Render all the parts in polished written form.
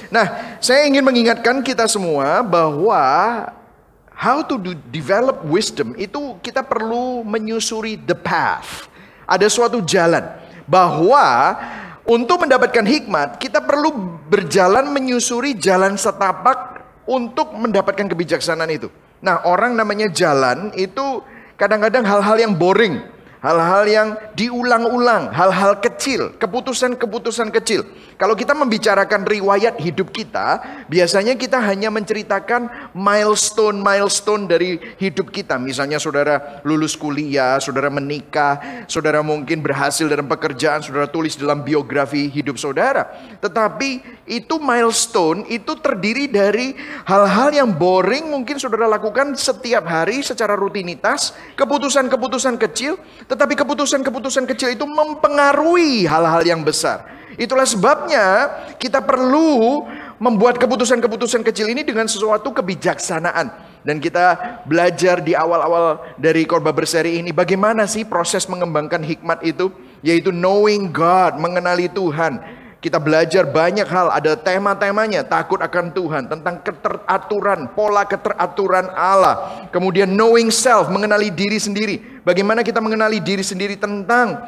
Nah, saya ingin mengingatkan kita semua bahwa how to develop wisdom itu kita perlu menyusuri the path. Ada suatu jalan bahwa untuk mendapatkan hikmat kita perlu berjalan menyusuri jalan setapak untuk mendapatkan kebijaksanaan itu. Nah, orang namanya jalan itu kadang-kadang hal-hal yang boring, hal-hal yang diulang-ulang, hal-hal kecil, keputusan-keputusan kecil. Kalau kita membicarakan riwayat hidup kita, biasanya kita hanya menceritakan milestone dari hidup kita. Misalnya saudara lulus kuliah, saudara menikah, saudara mungkin berhasil dalam pekerjaan, saudara tulis dalam biografi hidup saudara. Tetapi itu milestone, itu terdiri dari hal-hal yang boring mungkin saudara lakukan setiap hari secara rutinitas, keputusan-keputusan kecil. Tetapi keputusan-keputusan kecil itu mempengaruhi hal-hal yang besar. Itulah sebabnya kita perlu membuat keputusan-keputusan kecil ini dengan sesuatu kebijaksanaan. Dan kita belajar di awal-awal dari khotbah berseri ini bagaimana sih proses mengembangkan hikmat itu, yaitu knowing God, mengenali Tuhan. Kita belajar banyak hal, ada tema-temanya, takut akan Tuhan, tentang keteraturan, pola keteraturan Allah. Kemudian knowing self, mengenali diri sendiri. Bagaimana kita mengenali diri sendiri tentang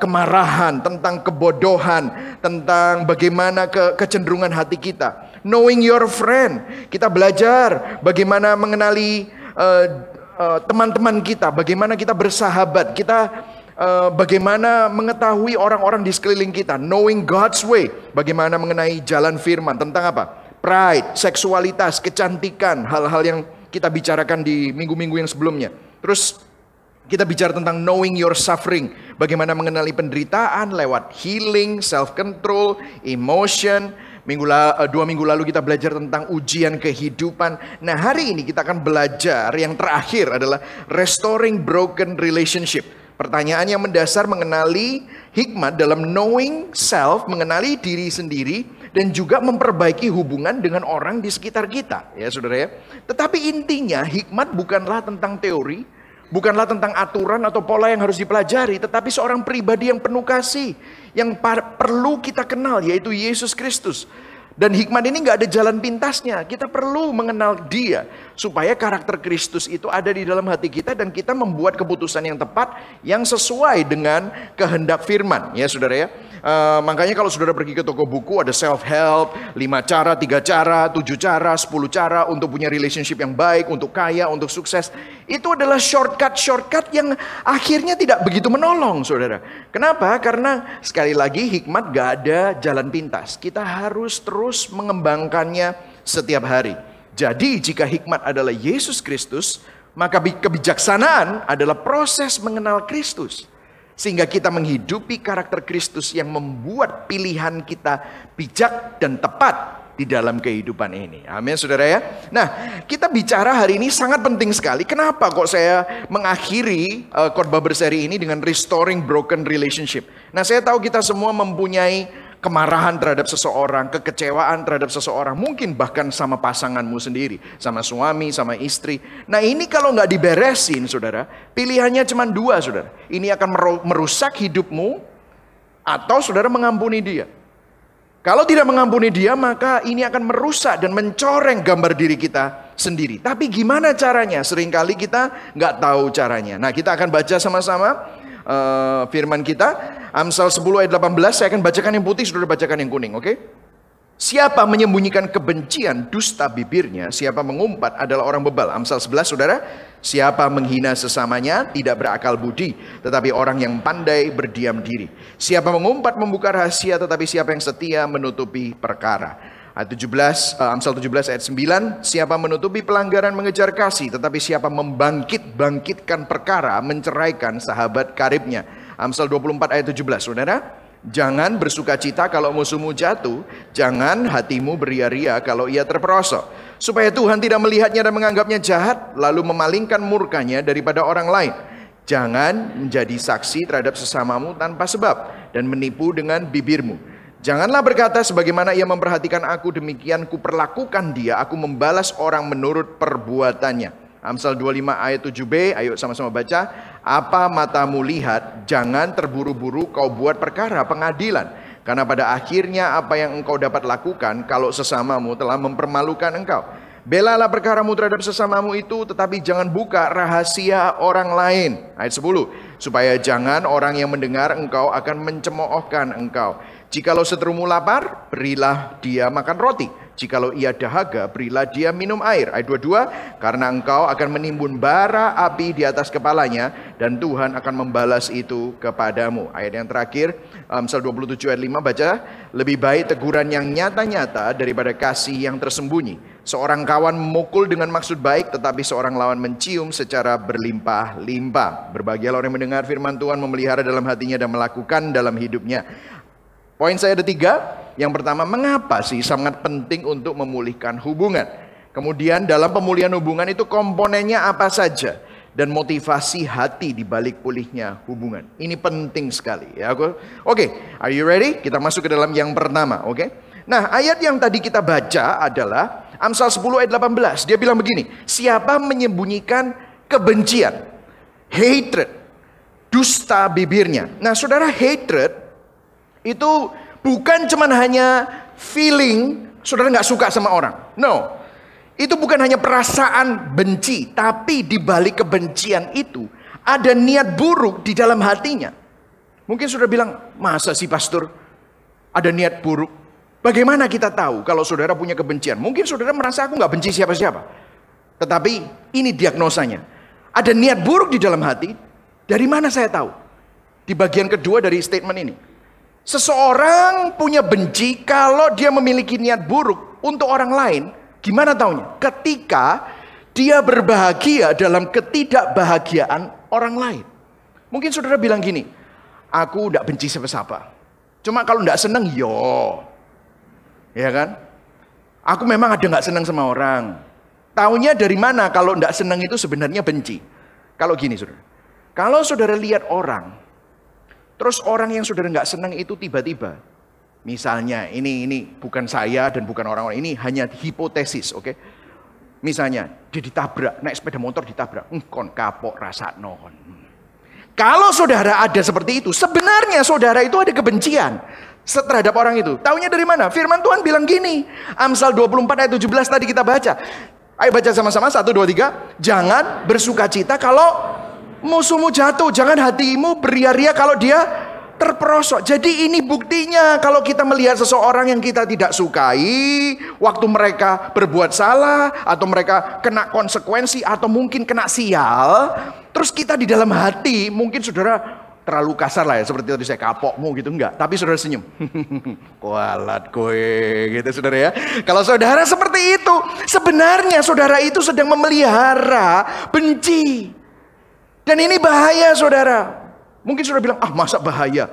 kemarahan, tentang kebodohan, tentang bagaimana kecenderungan hati kita. Knowing your friend, kita belajar bagaimana mengenali teman-teman kita, bagaimana kita bersahabat, kita bagaimana mengetahui orang-orang di sekeliling kita. Knowing God's way, bagaimana mengenai jalan firman, tentang apa? Pride, seksualitas, kecantikan, hal-hal yang kita bicarakan di minggu-minggu yang sebelumnya. Terus kita bicara tentang knowing your suffering, bagaimana mengenali penderitaan lewat healing, self-control, emotion. 2 minggu lalu kita belajar tentang ujian kehidupan. Nah, hari ini kita akan belajar yang terakhir adalah restoring broken relationship. Pertanyaan yang mendasar mengenali hikmat dalam knowing self, mengenali diri sendiri, dan juga memperbaiki hubungan dengan orang di sekitar kita, ya saudara ya. Tetapi intinya hikmat bukanlah tentang teori, bukanlah tentang aturan atau pola yang harus dipelajari, tetapi seorang pribadi yang penuh kasih, yang perlu kita kenal, yaitu Yesus Kristus. Dan hikmat ini gak ada jalan pintasnya. Kita perlu mengenal Dia, supaya karakter Kristus itu ada di dalam hati kita, dan kita membuat keputusan yang tepat, yang sesuai dengan kehendak firman, ya saudara ya. Makanya kalau saudara pergi ke toko buku, ada self-help, 5 cara, 3 cara, 7 cara, 10 cara untuk punya relationship yang baik, untuk kaya, untuk sukses. Itu adalah shortcut yang akhirnya tidak begitu menolong, saudara. Kenapa? Karena sekali lagi hikmat gak ada jalan pintas. Kita harus terus mengembangkannya setiap hari. Jadi jika hikmat adalah Yesus Kristus, maka kebijaksanaan adalah proses mengenal Kristus. Sehingga kita menghidupi karakter Kristus yang membuat pilihan kita bijak dan tepat di dalam kehidupan ini. Amin, saudara ya. Nah, kita bicara hari ini sangat penting sekali. Kenapa kok saya mengakhiri khotbah berseri ini dengan restoring broken relationship? Nah, saya tahu kita semua mempunyai kemarahan terhadap seseorang, kekecewaan terhadap seseorang, mungkin bahkan sama pasanganmu sendiri, sama suami, sama istri. Nah, ini kalau nggak diberesin, saudara, pilihannya cuma 2, saudara. Ini akan merusak hidupmu, atau saudara mengampuni dia. Kalau tidak mengampuni dia, maka ini akan merusak dan mencoreng gambar diri kita sendiri. Tapi gimana caranya? Seringkali kita nggak tahu caranya. Nah, kita akan baca sama-sama firman kita. Amsal 10 ayat 18, saya akan bacakan yang putih, saudara bacakan yang kuning, oke? Siapa menyembunyikan kebencian, dusta bibirnya, siapa mengumpat adalah orang bebal. Amsal 11, saudara. Siapa menghina sesamanya tidak berakal budi, tetapi orang yang pandai berdiam diri. Siapa mengumpat membuka rahasia, tetapi siapa yang setia menutupi perkara. Ayat 17, Amsal 17 ayat 9, siapa menutupi pelanggaran mengejar kasih, tetapi siapa membangkitkan perkara menceraikan sahabat karibnya. Amsal 24 ayat 17, saudara. Jangan bersuka cita kalau musuhmu jatuh, jangan hatimu beria-ria kalau ia terperosok. Supaya Tuhan tidak melihatnya dan menganggapnya jahat, lalu memalingkan murkanya daripada orang lain. Jangan menjadi saksi terhadap sesamamu tanpa sebab, dan menipu dengan bibirmu. Janganlah berkata sebagaimana ia memperhatikan aku, demikian kuperlakukan dia, aku membalas orang menurut perbuatannya. Amsal 25 ayat 7b, ayo sama-sama baca. Apa matamu lihat, jangan terburu-buru kau buat perkara pengadilan. Karena pada akhirnya apa yang engkau dapat lakukan kalau sesamamu telah mempermalukan engkau. Belalah perkaramu terhadap sesamamu itu, tetapi jangan buka rahasia orang lain. Ayat 10. Supaya jangan orang yang mendengar engkau akan mencemoohkan engkau. Jikalau seterumu lapar, berilah dia makan roti. Jikalau ia dahaga, berilah dia minum air. Ayat 22. Karena engkau akan menimbun bara api di atas kepalanya, dan Tuhan akan membalas itu kepadamu. Ayat yang terakhir, Amsal 27 ayat 5 baca. Lebih baik teguran yang nyata-nyata daripada kasih yang tersembunyi. Seorang kawan memukul dengan maksud baik, tetapi seorang lawan mencium secara berlimpah-limpah. Berbahagialah orang yang mendengar firman Tuhan, memelihara dalam hatinya dan melakukan dalam hidupnya. Poin saya ada 3. Yang pertama, mengapa sih sangat penting untuk memulihkan hubungan? Kemudian dalam pemulihan hubungan itu komponennya apa saja? Dan motivasi hati di balik pulihnya hubungan. Ini penting sekali ya. Oke, are you ready? Kita masuk ke dalam yang pertama, oke? Nah, ayat yang tadi kita baca adalah Amsal 10 ayat 18. Dia bilang begini, siapa menyembunyikan kebencian, hatred, dusta bibirnya. Nah, saudara, hatred itu bukan cuman hanya feeling, saudara nggak suka sama orang. No, itu bukan hanya perasaan benci, tapi di balik kebencian itu ada niat buruk di dalam hatinya. Mungkin saudara bilang, masa sih pastor ada niat buruk? Bagaimana kita tahu kalau saudara punya kebencian? Mungkin saudara merasa aku nggak benci siapa-siapa. Tetapi ini diagnosanya. Ada niat buruk di dalam hati. Dari mana saya tahu? Di bagian kedua dari statement ini. Seseorang punya benci kalau dia memiliki niat buruk untuk orang lain. Gimana taunya? Ketika dia berbahagia dalam ketidakbahagiaan orang lain. Mungkin saudara bilang gini, aku tidak benci siapa-siapa. Cuma kalau tidak senang, ya kan? Aku memang ada nggak senang sama orang. Taunya dari mana kalau tidak senang itu sebenarnya benci? Kalau gini saudara, kalau saudara lihat orang, terus orang yang saudara nggak senang itu tiba-tiba, misalnya ini bukan saya dan bukan orang-orang, ini hanya hipotesis, oke? Misalnya dia ditabrak, naik sepeda motor ditabrak, kon kapok rasa non. Kalau saudara ada seperti itu, sebenarnya saudara itu ada kebencian terhadap orang itu. Taunya dari mana? Firman Tuhan bilang gini, Amsal 24 ayat 17 tadi kita baca. Ayo baca sama-sama, 1, 2, 3. Jangan bersukacita kalau musuhmu jatuh, jangan hatimu beria-ria kalau dia terperosok. Jadi ini buktinya kalau kita melihat seseorang yang kita tidak sukai, waktu mereka berbuat salah, atau mereka kena konsekuensi, atau mungkin kena sial, terus kita di dalam hati, mungkin saudara terlalu kasar lah ya, seperti tadi saya kapokmu gitu, enggak. Tapi saudara senyum, kualat kowe gitu saudara ya. Kalau saudara seperti itu, sebenarnya saudara itu sedang memelihara benci. Dan ini bahaya saudara. Mungkin saudara bilang, masa bahaya?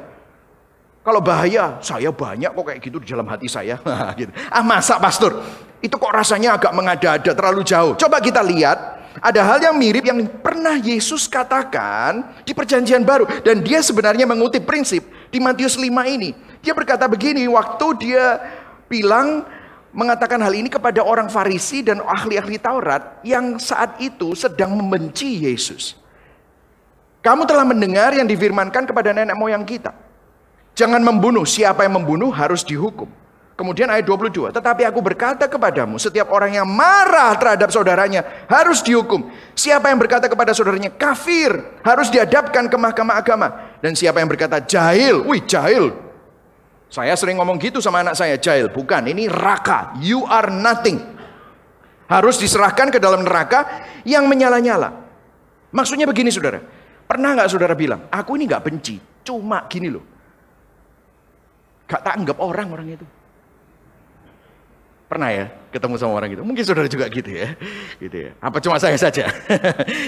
Kalau bahaya, saya banyak kok kayak gitu di dalam hati saya. Gitu. Masa pastor? Itu kok rasanya agak mengada-ada, terlalu jauh. Coba kita lihat, ada hal yang mirip yang pernah Yesus katakan di perjanjian baru. Dan dia sebenarnya mengutip prinsip di Matius 5 ini. Dia berkata begini, waktu dia bilang, mengatakan hal ini kepada orang Farisi dan ahli-ahli Taurat yang saat itu sedang membenci Yesus. Kamu telah mendengar yang difirmankan kepada nenek moyang kita. Jangan membunuh, siapa yang membunuh harus dihukum. Kemudian ayat 22, tetapi aku berkata kepadamu, setiap orang yang marah terhadap saudaranya harus dihukum. Siapa yang berkata kepada saudaranya kafir harus dihadapkan ke mahkamah agama. Dan siapa yang berkata jahil, jahil. Saya sering ngomong gitu sama anak saya, jahil. Bukan, ini raka, you are nothing. Harus diserahkan ke dalam neraka yang menyala-nyala. Maksudnya begini saudara, pernah gak saudara bilang, aku ini gak benci, cuma gini loh, gak tak anggap orang itu. Pernah ya ketemu sama orang gitu? Mungkin saudara juga gitu ya. Apa cuma saya saja?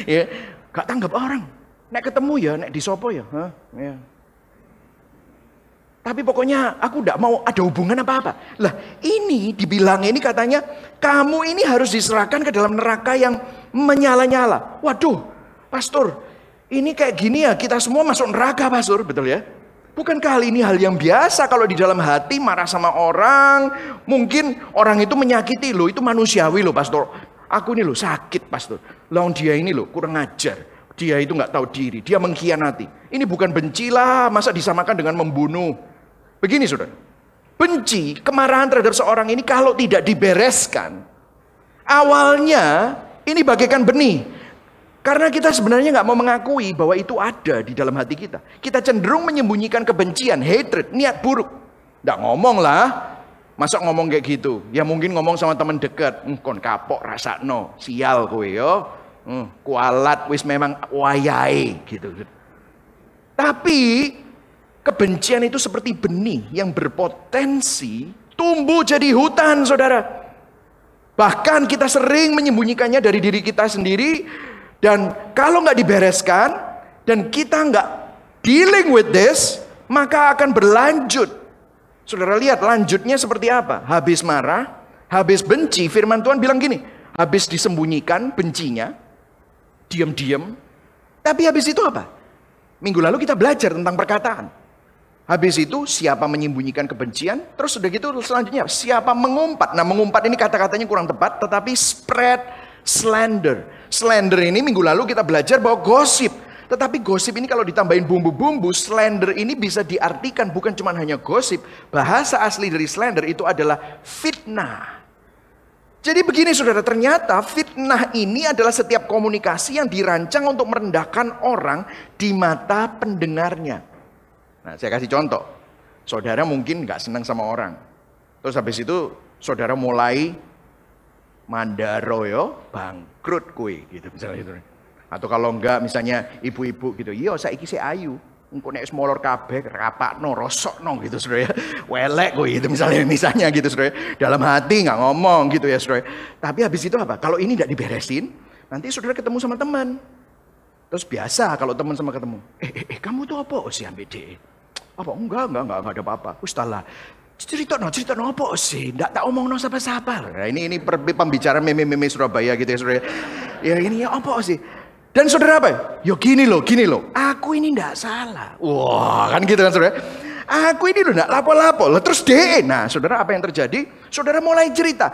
Ya, gak tanggap orang. Nek ketemu ya, nek disopo ya. Ya. Tapi pokoknya aku gak mau ada hubungan apa-apa. Lah ini dibilang ini katanya, kamu ini harus diserahkan ke dalam neraka yang menyala-nyala. Waduh, pastor, ini kayak gini ya, kita semua masuk neraka pastor, betul ya? Bukankah hal ini hal yang biasa kalau di dalam hati marah sama orang, mungkin orang itu menyakiti lo, itu manusiawi lo pastor. Aku ini lo sakit pastor, lawan dia ini lo kurang ajar, dia itu nggak tahu diri, dia mengkhianati. Ini bukan benci lah, masa disamakan dengan membunuh. Begini saudara, benci, kemarahan terhadap seorang ini kalau tidak dibereskan, awalnya ini bagaikan benih. Karena kita sebenarnya nggak mau mengakui bahwa itu ada di dalam hati kita. Kita cenderung menyembunyikan kebencian, hatred, niat buruk. Nggak ngomong lah. Masa ngomong kayak gitu? Ya mungkin ngomong sama teman dekat. Kon kapok rasakno, sial kowe yo. Kualat wis memang wayai gitu. Tapi kebencian itu seperti benih yang berpotensi tumbuh jadi hutan, saudara. Bahkan kita sering menyembunyikannya dari diri kita sendiri. Dan kalau nggak dibereskan dan kita nggak dealing with this, maka akan berlanjut. Saudara lihat lanjutnya seperti apa? Habis marah, habis benci, firman Tuhan bilang gini, habis disembunyikan bencinya, diam-diam. Tapi habis itu apa? Minggu lalu kita belajar tentang perkataan. Habis itu siapa menyembunyikan kebencian, terus udah gitu selanjutnya siapa mengumpat. Nah mengumpat ini kata-katanya kurang tepat, tetapi spread slander. Slander ini minggu lalu kita belajar bahwa gosip. Tetapi gosip ini kalau ditambahin bumbu-bumbu, slander ini bisa diartikan bukan cuma hanya gosip. Bahasa asli dari slander itu adalah fitnah. Jadi begini saudara, ternyata fitnah ini adalah setiap komunikasi yang dirancang untuk merendahkan orang di mata pendengarnya. Nah saya kasih contoh. Saudara mungkin gak senang sama orang. Terus habis itu saudara mulai mandaro yo, bangkrut kue gitu misalnya itu. Atau kalau enggak misalnya ibu-ibu gitu, iya saiki sik ayu, engko nek wis molor kabeh rapakno, rosokno gitu Saudara ya. Welek kue gitu misalnya gitu Saudara. Dalam hati enggak ngomong gitu ya Saudara. Tapi habis itu apa? Kalau ini enggak diberesin, nanti Saudara ketemu sama teman. Terus biasa kalau teman sama ketemu, kamu tuh apa sih ambek apa? Enggak ada apa-apa. Ustalah. Cerita no apa sih? Nggak tak omong no siapa-siapa. Nah, ini pembicaraan meme Surabaya gitu ya Saudara. Ya ini ya apa sih? Dan saudara apa? Ya gini loh. Aku ini nggak salah. Wah kan gitu kan Saudara. Aku ini loh nggak lapo-lapo. Terus deh. Nah saudara apa yang terjadi? Saudara mulai cerita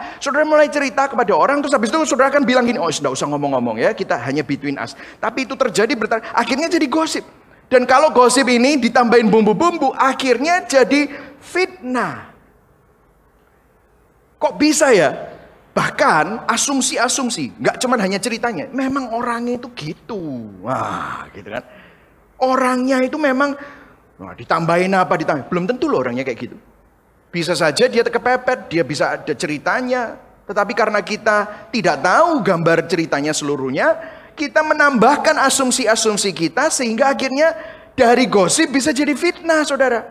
kepada orang. Terus habis itu saudara kan bilang gini. Oh sudah usah ngomong-ngomong ya. Kita hanya between us. Tapi itu terjadi akhirnya jadi gosip. Dan kalau gosip ini ditambahin bumbu-bumbu. Akhirnya jadi fitnah. Kok bisa ya? Bahkan asumsi-asumsi, nggak cuma hanya ceritanya, memang orangnya itu gitu. Wah, gitu kan. Orangnya itu memang ditambahin apa, belum tentu loh orangnya kayak gitu. Bisa saja dia kepepet, dia bisa ada ceritanya, tetapi karena kita tidak tahu gambar ceritanya seluruhnya, kita menambahkan asumsi-asumsi kita sehingga akhirnya dari gosip bisa jadi fitnah, saudara.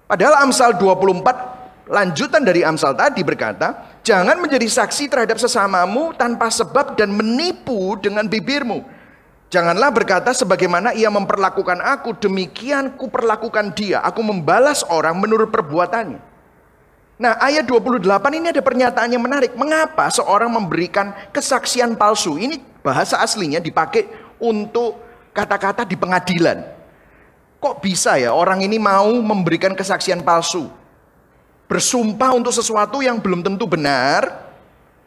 Padahal Amsal 24 lanjutan dari Amsal tadi berkata, jangan menjadi saksi terhadap sesamamu tanpa sebab dan menipu dengan bibirmu. Janganlah berkata sebagaimana ia memperlakukan aku, demikian kuperlakukan dia. Aku membalas orang menurut perbuatannya. Nah ayat 28 ini ada pernyataan yang menarik. Mengapa seorang memberikan kesaksian palsu? Ini bahasa aslinya dipakai untuk kata-kata di pengadilan. Kok bisa ya orang ini mau memberikan kesaksian palsu? Bersumpah untuk sesuatu yang belum tentu benar.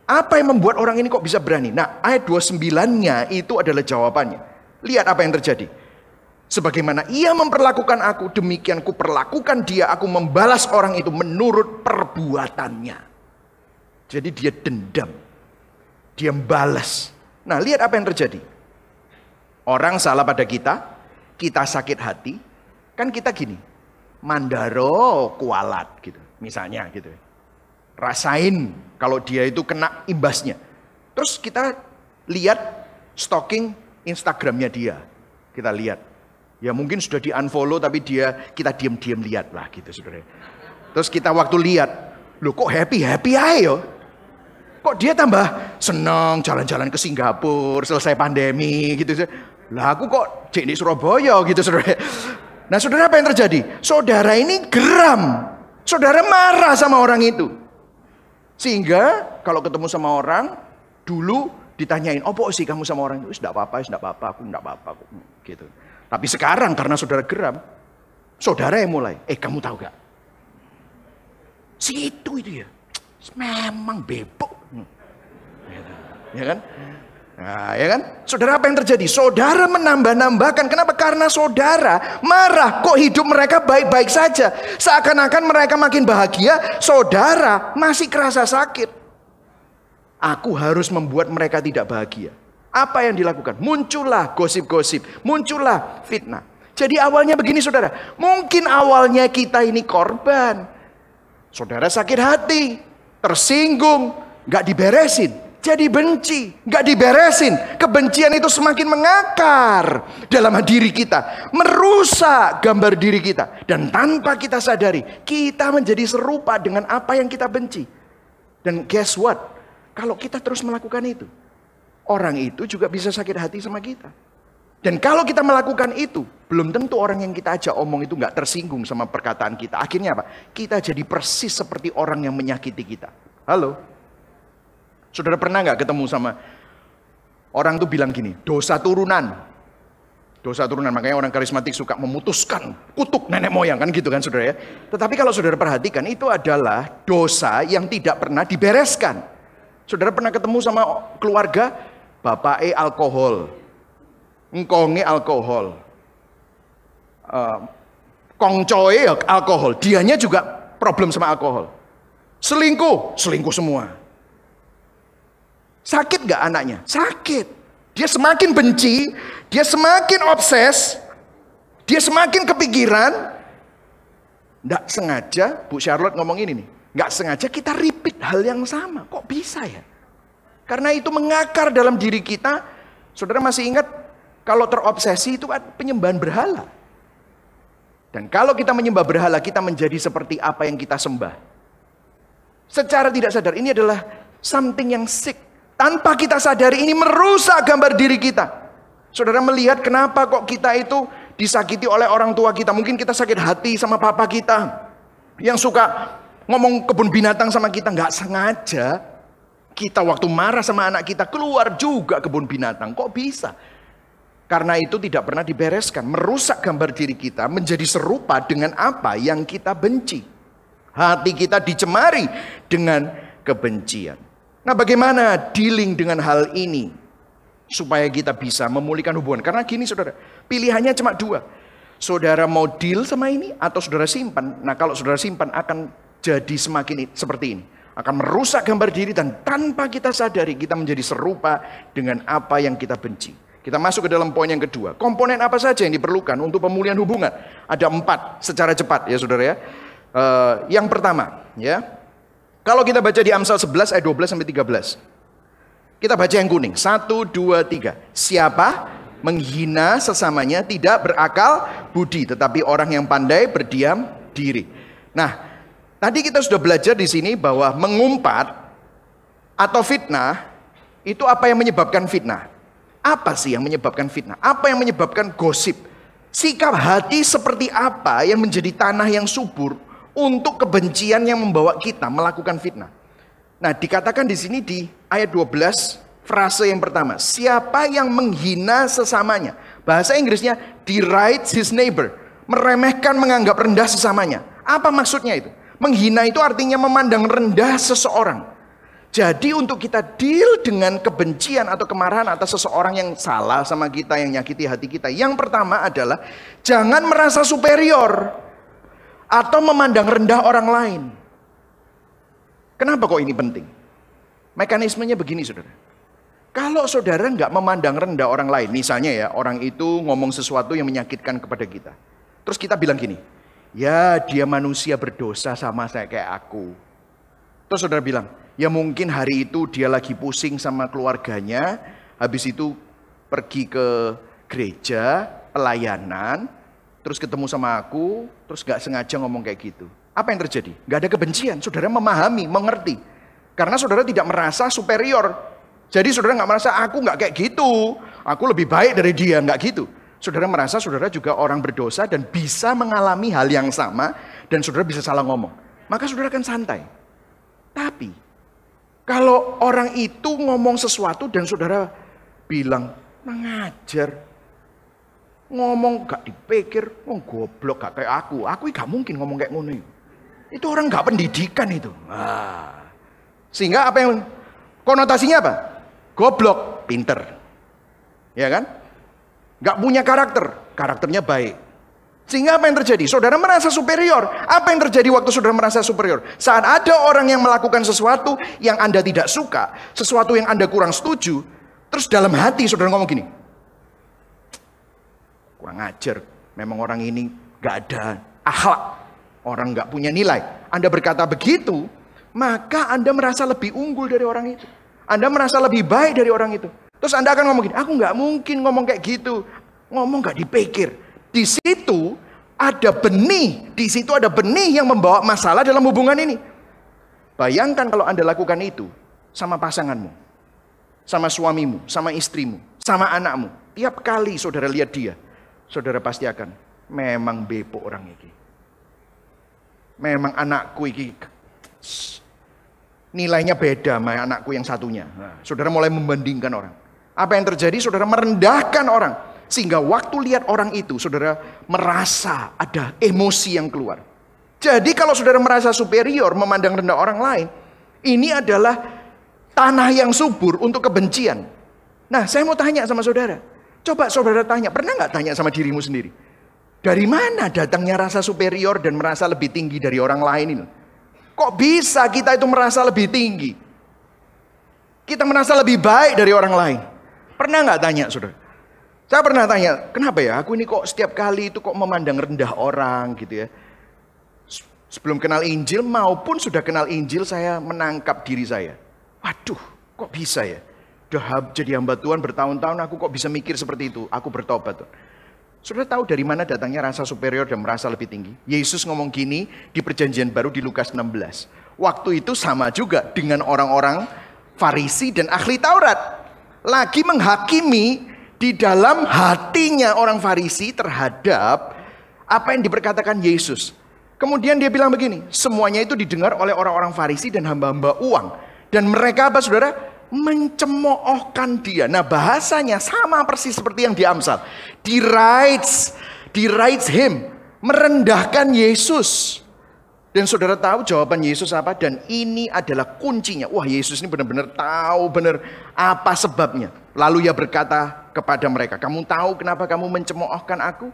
Apa yang membuat orang ini kok bisa berani? Nah ayat 29-nya itu adalah jawabannya. Lihat apa yang terjadi. Sebagaimana ia memperlakukan aku, demikian kuperlakukan dia. Aku membalas orang itu menurut perbuatannya. Jadi dia dendam. Dia membalas. Nah lihat apa yang terjadi. Orang salah pada kita sakit hati, kan kita gini, mandaro kualat gitu, misalnya gitu. Rasain kalau dia itu kena imbasnya. Terus kita lihat stalking Instagramnya dia, kita lihat. Ya mungkin sudah di unfollow tapi kita diam-diam lihat lah gitu saudara. Terus kita waktu lihat, loh kok happy ayo. Kok dia tambah senang jalan-jalan ke Singapura selesai pandemi gitu. Lah aku kok di Surabaya gitu saudara. Nah saudara apa yang terjadi? Saudara ini geram. Saudara marah sama orang itu. Sehingga kalau ketemu sama orang, dulu ditanyain, "Opo sih kamu sama orang itu?" "Enggak apa-apa, aku enggak apa-apa." Gitu. Tapi sekarang karena saudara geram, saudara yang mulai, kamu tahu gak? Si itu ya, memang bebok. Ya kan? Nah, ya kan? Saudara, apa yang terjadi? Saudara menambah-nambahkan. Kenapa? Karena saudara marah. Kok hidup mereka baik-baik saja? Seakan-akan mereka makin bahagia, saudara masih kerasa sakit. Aku harus membuat mereka tidak bahagia. Apa yang dilakukan? Muncullah gosip-gosip, muncullah fitnah. Jadi awalnya begini saudara, mungkin awalnya kita ini korban. Saudara sakit hati, tersinggung, gak diberesin. Jadi benci, gak diberesin. Kebencian itu semakin mengakar dalam diri kita, merusak gambar diri kita. Dan tanpa kita sadari, kita menjadi serupa dengan apa yang kita benci. Dan guess what? Kalau kita terus melakukan itu, orang itu juga bisa sakit hati sama kita. Dan kalau kita melakukan itu, belum tentu orang yang kita ajak omong itu gak tersinggung sama perkataan kita. Akhirnya apa? Kita jadi persis seperti orang yang menyakiti kita. Halo? Saudara pernah gak ketemu sama orang tuh bilang gini, dosa turunan. Dosa turunan, makanya orang karismatik suka memutuskan kutuk nenek moyang, kan gitu kan saudara ya. Tetapi kalau saudara perhatikan, itu adalah dosa yang tidak pernah dibereskan. Saudara pernah ketemu sama keluarga, bapake alkohol, engkonge alkohol, kongcoe alkohol, dianya juga problem sama alkohol. Selingkuh, selingkuh semua. Sakit gak anaknya? Sakit. Dia semakin benci, dia semakin obses, dia semakin kepikiran. Gak sengaja, Bu Charlotte ngomong ini nih, gak sengaja kita repeat hal yang sama. Kok bisa ya? Karena itu mengakar dalam diri kita. Saudara masih ingat, kalau terobsesi itu kan penyembahan berhala. Dan kalau kita menyembah berhala, kita menjadi seperti apa yang kita sembah. Secara tidak sadar, ini adalah something yang sick. Tanpa kita sadari ini merusak gambar diri kita. Saudara melihat kenapa kok kita itu disakiti oleh orang tua kita. Mungkin kita sakit hati sama papa kita, yang suka ngomong kebun binatang sama kita. Nggak sengaja kita waktu marah sama anak kita keluar juga kebun binatang. Kok bisa? Karena itu tidak pernah dibereskan. Merusak gambar diri kita menjadi serupa dengan apa yang kita benci. Hati kita dicemari dengan kebencian. Nah, bagaimana dealing dengan hal ini supaya kita bisa memulihkan hubungan? Karena gini saudara, pilihannya cuma dua. Saudara mau deal sama ini atau saudara simpan. Nah, kalau saudara simpan akan jadi semakin seperti ini. Akan merusak gambar diri dan tanpa kita sadari kita menjadi serupa dengan apa yang kita benci. Kita masuk ke dalam poin yang kedua. Komponen apa saja yang diperlukan untuk pemulihan hubungan? Ada 4 secara cepat ya saudara ya. Yang pertama ya. Kalau kita baca di Amsal 11 ayat 12 sampai 13. Kita baca yang kuning. 1, 2, 3. Siapa menghina sesamanya tidak berakal budi, tetapi orang yang pandai berdiam diri. Nah, tadi kita sudah belajar di sini bahwa mengumpat atau fitnah itu apa yang menyebabkan fitnah? Apa sih yang menyebabkan fitnah? Apa yang menyebabkan gosip? Sikap hati seperti apa yang menjadi tanah yang subur untuk kebencian yang membawa kita melakukan fitnah. Nah, dikatakan di sini di ayat 12, frase yang pertama, siapa yang menghina sesamanya. Bahasa Inggrisnya, derides his neighbor. Meremehkan, menganggap rendah sesamanya. Apa maksudnya itu? Menghina itu artinya memandang rendah seseorang. Jadi untuk kita deal dengan kebencian atau kemarahan atas seseorang yang salah sama kita, yang nyakiti hati kita. Yang pertama adalah, jangan merasa superior atau memandang rendah orang lain. Kenapa kok ini penting? Mekanismenya begini saudara. Kalau saudara nggak memandang rendah orang lain, misalnya ya orang itu ngomong sesuatu yang menyakitkan kepada kita. Terus kita bilang gini, ya dia manusia berdosa sama saya kayak aku. Terus saudara bilang, ya mungkin hari itu dia lagi pusing sama keluarganya, habis itu pergi ke gereja, pelayanan, terus ketemu sama aku, terus gak sengaja ngomong kayak gitu. Apa yang terjadi? Gak ada kebencian, saudara memahami, mengerti. Karena saudara tidak merasa superior. Jadi saudara gak merasa, aku gak kayak gitu, aku lebih baik dari dia, gak gitu. Saudara merasa saudara juga orang berdosa dan bisa mengalami hal yang sama, dan saudara bisa salah ngomong. Maka saudara akan santai. Tapi, kalau orang itu ngomong sesuatu dan saudara bilang, mengajar, ngomong gak dipikir, goblok gak kayak aku gak mungkin ngomong kayak ngono. Itu orang gak pendidikan itu. Sehingga apa yang konotasinya apa? Goblok. pinter. Ya kan? Nggak punya karakter, karakternya baik. Sehingga apa yang terjadi? Saudara merasa superior. Apa yang terjadi waktu saudara merasa superior? Saat ada orang yang melakukan sesuatu yang Anda tidak suka, sesuatu yang Anda kurang setuju, terus dalam hati saudara ngomong gini, kurang ajar, memang orang ini gak ada akhlak, orang gak punya nilai. Anda berkata begitu, maka Anda merasa lebih unggul dari orang itu. Anda merasa lebih baik dari orang itu. Terus Anda akan ngomong gini, aku gak mungkin ngomong kayak gitu. Ngomong gak dipikir. Di situ ada benih, di situ ada benih yang membawa masalah dalam hubungan ini. Bayangkan kalau Anda lakukan itu sama pasanganmu, sama suamimu, sama istrimu, sama anakmu. Tiap kali saudara lihat dia, saudara pasti akan, memang bepok orang ini. Memang anakku ini nilainya beda sama anakku yang satunya. Nah, saudara mulai membandingkan orang. Apa yang terjadi? Saudara merendahkan orang. Sehingga waktu lihat orang itu, saudara merasa ada emosi yang keluar. Jadi kalau saudara merasa superior, memandang rendah orang lain, ini adalah tanah yang subur untuk kebencian. Nah, saya mau tanya sama saudara. Coba saudara tanya, pernah nggak tanya sama dirimu sendiri? Dari mana datangnya rasa superior dan merasa lebih tinggi dari orang lain ini? Kok bisa kita itu merasa lebih tinggi? Kita merasa lebih baik dari orang lain. Pernah nggak tanya saudara? Saya pernah tanya, kenapa ya aku ini kok setiap kali itu kok memandang rendah orang gitu ya. Sebelum kenal Injil maupun sudah kenal Injil saya menangkap diri saya. Waduh, kok bisa ya? Udah jadi hamba Tuhan bertahun-tahun aku kok bisa mikir seperti itu. Aku bertobat. Saudara tahu dari mana datangnya rasa superior dan merasa lebih tinggi? Yesus ngomong gini di perjanjian baru di Lukas 16. Waktu itu sama juga dengan orang-orang Farisi dan ahli Taurat. Lagi menghakimi di dalam hatinya orang Farisi terhadap apa yang diperkatakan Yesus. Kemudian dia bilang begini, semuanya itu didengar oleh orang-orang Farisi dan hamba-hamba uang. Dan mereka apa saudara? Mencemoohkan dia. Nah bahasanya sama persis seperti yang di Amsal. Derides him. Merendahkan Yesus. Dan saudara tahu jawaban Yesus apa? Dan ini adalah kuncinya. Wah Yesus ini benar-benar tahu benar apa sebabnya. Lalu ia berkata kepada mereka, kamu tahu kenapa kamu mencemoohkan aku?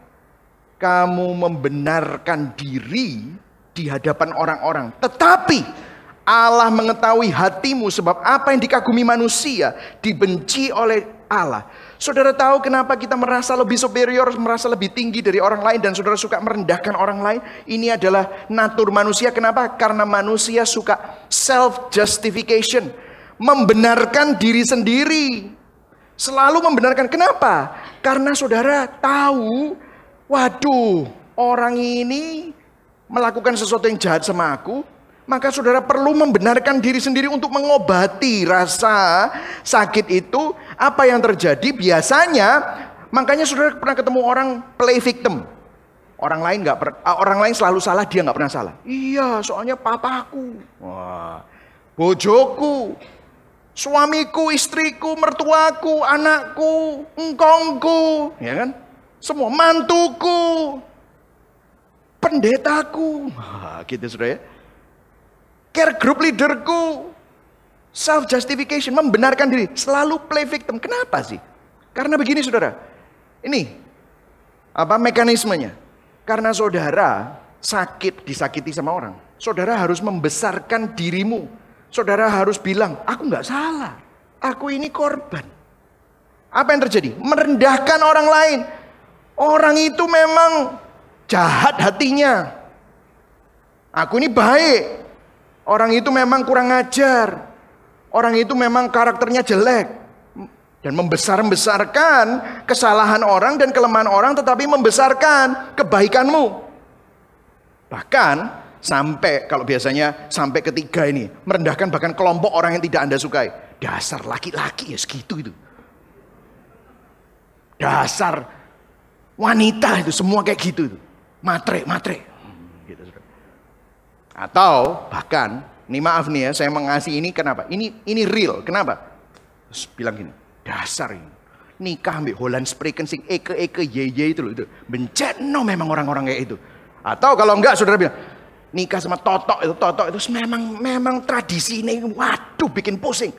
Kamu membenarkan diri di hadapan orang-orang. Tetapi Allah mengetahui hatimu, sebab apa yang dikagumi manusia dibenci oleh Allah. Saudara tahu kenapa kita merasa lebih superior, merasa lebih tinggi dari orang lain, dan saudara suka merendahkan orang lain? Ini adalah natur manusia. Kenapa? Karena manusia suka self-justification. Membenarkan diri sendiri. Selalu membenarkan. Kenapa? Karena saudara tahu, waduh, orang ini melakukan sesuatu yang jahat sama aku. Maka saudara perlu membenarkan diri sendiri untuk mengobati rasa sakit itu. Apa yang terjadi biasanya, makanya saudara pernah ketemu orang play victim. Orang lain selalu salah, dia nggak pernah salah. Iya, soalnya papaku, wah, bojoku, suamiku, istriku, mertuaku, anakku, engkongku, ya kan? Semua mantuku, pendetaku, wah, gitu saudara ya. Care group leaderku, self justification, membenarkan diri, selalu play victim. Kenapa sih? Karena begini saudara, ini apa mekanismenya? Karena saudara sakit, disakiti sama orang, saudara harus membesarkan dirimu. Saudara harus bilang, aku nggak salah, aku ini korban. Apa yang terjadi? Merendahkan orang lain. Orang itu memang jahat hatinya. Aku ini baik. Orang itu memang kurang ajar. Orang itu memang karakternya jelek. Dan membesar-besarkan kesalahan orang dan kelemahan orang, tetapi membesarkan kebaikanmu. Bahkan sampai, kalau biasanya sampai ketiga ini, merendahkan bahkan kelompok orang yang tidak Anda sukai. Dasar laki-laki ya segitu itu. Dasar wanita itu semua kayak gitu. Matre. Gitu. Atau bahkan, ini maaf nih ya, saya mengasihi ini kenapa? Ini real, kenapa? Terus bilang gini, dasar ini. Nikah ambil Holland Spreken sing eke ye itu loh. Itu. Bencana memang orang-orang kayak itu. Atau kalau enggak saudara bilang, nikah sama totok itu memang tradisi ini, waduh bikin pusing.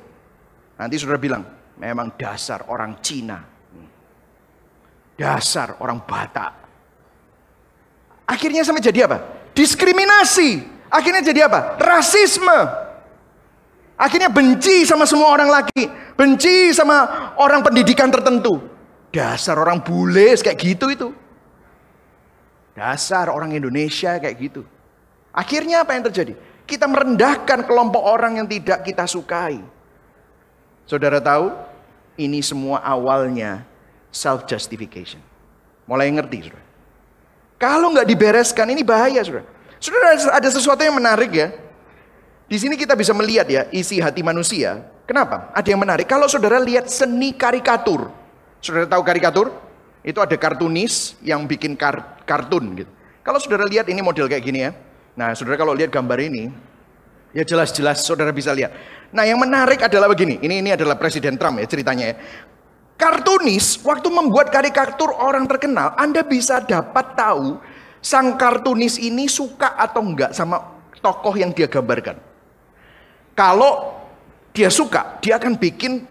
Nanti saudara bilang, Memang dasar orang Cina. Dasar orang Batak. Akhirnya sampai jadi apa? Diskriminasi. Akhirnya jadi apa? Rasisme. Akhirnya benci sama semua orang laki. Benci sama orang pendidikan tertentu. Dasar orang bule kayak gitu itu. Dasar orang Indonesia kayak gitu. Akhirnya apa yang terjadi? Kita merendahkan kelompok orang yang tidak kita sukai. Saudara tahu? Ini semua awalnya self-justification. Mulai ngerti, saudara. Kalau nggak dibereskan, ini bahaya, saudara. Saudara, ada sesuatu yang menarik ya. Di sini kita bisa melihat ya, isi hati manusia. Kenapa? Ada yang menarik. Kalau saudara lihat seni karikatur. Saudara tahu karikatur? Itu ada kartunis yang bikin kartun gitu. Kalau saudara lihat ini model kayak gini ya. Nah, saudara kalau lihat gambar ini, ya jelas-jelas saudara bisa lihat. Nah, yang menarik adalah begini. Ini adalah Presiden Trump ya ceritanya ya. Kartunis, waktu membuat karikatur orang terkenal, Anda bisa dapat tahu sang kartunis ini suka atau enggak sama tokoh yang dia gambarkan. Kalau dia suka, dia akan bikin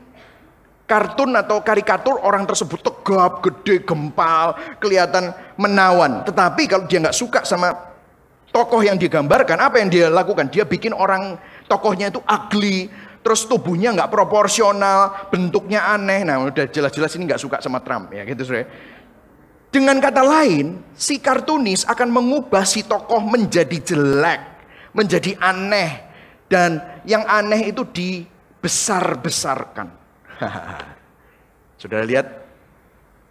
kartun atau karikatur orang tersebut tegap, gede, gempal, kelihatan menawan. Tetapi kalau dia nggak suka sama tokoh yang digambarkan, apa yang dia lakukan? Dia bikin orang tokohnya itu ugly, terus tubuhnya nggak proporsional, bentuknya aneh. Nah, udah jelas-jelas ini nggak suka sama Trump, ya gitu, saudara. Dengan kata lain, si kartunis akan mengubah si tokoh menjadi jelek, menjadi aneh, dan yang aneh itu dibesar-besarkan. Saudara lihat,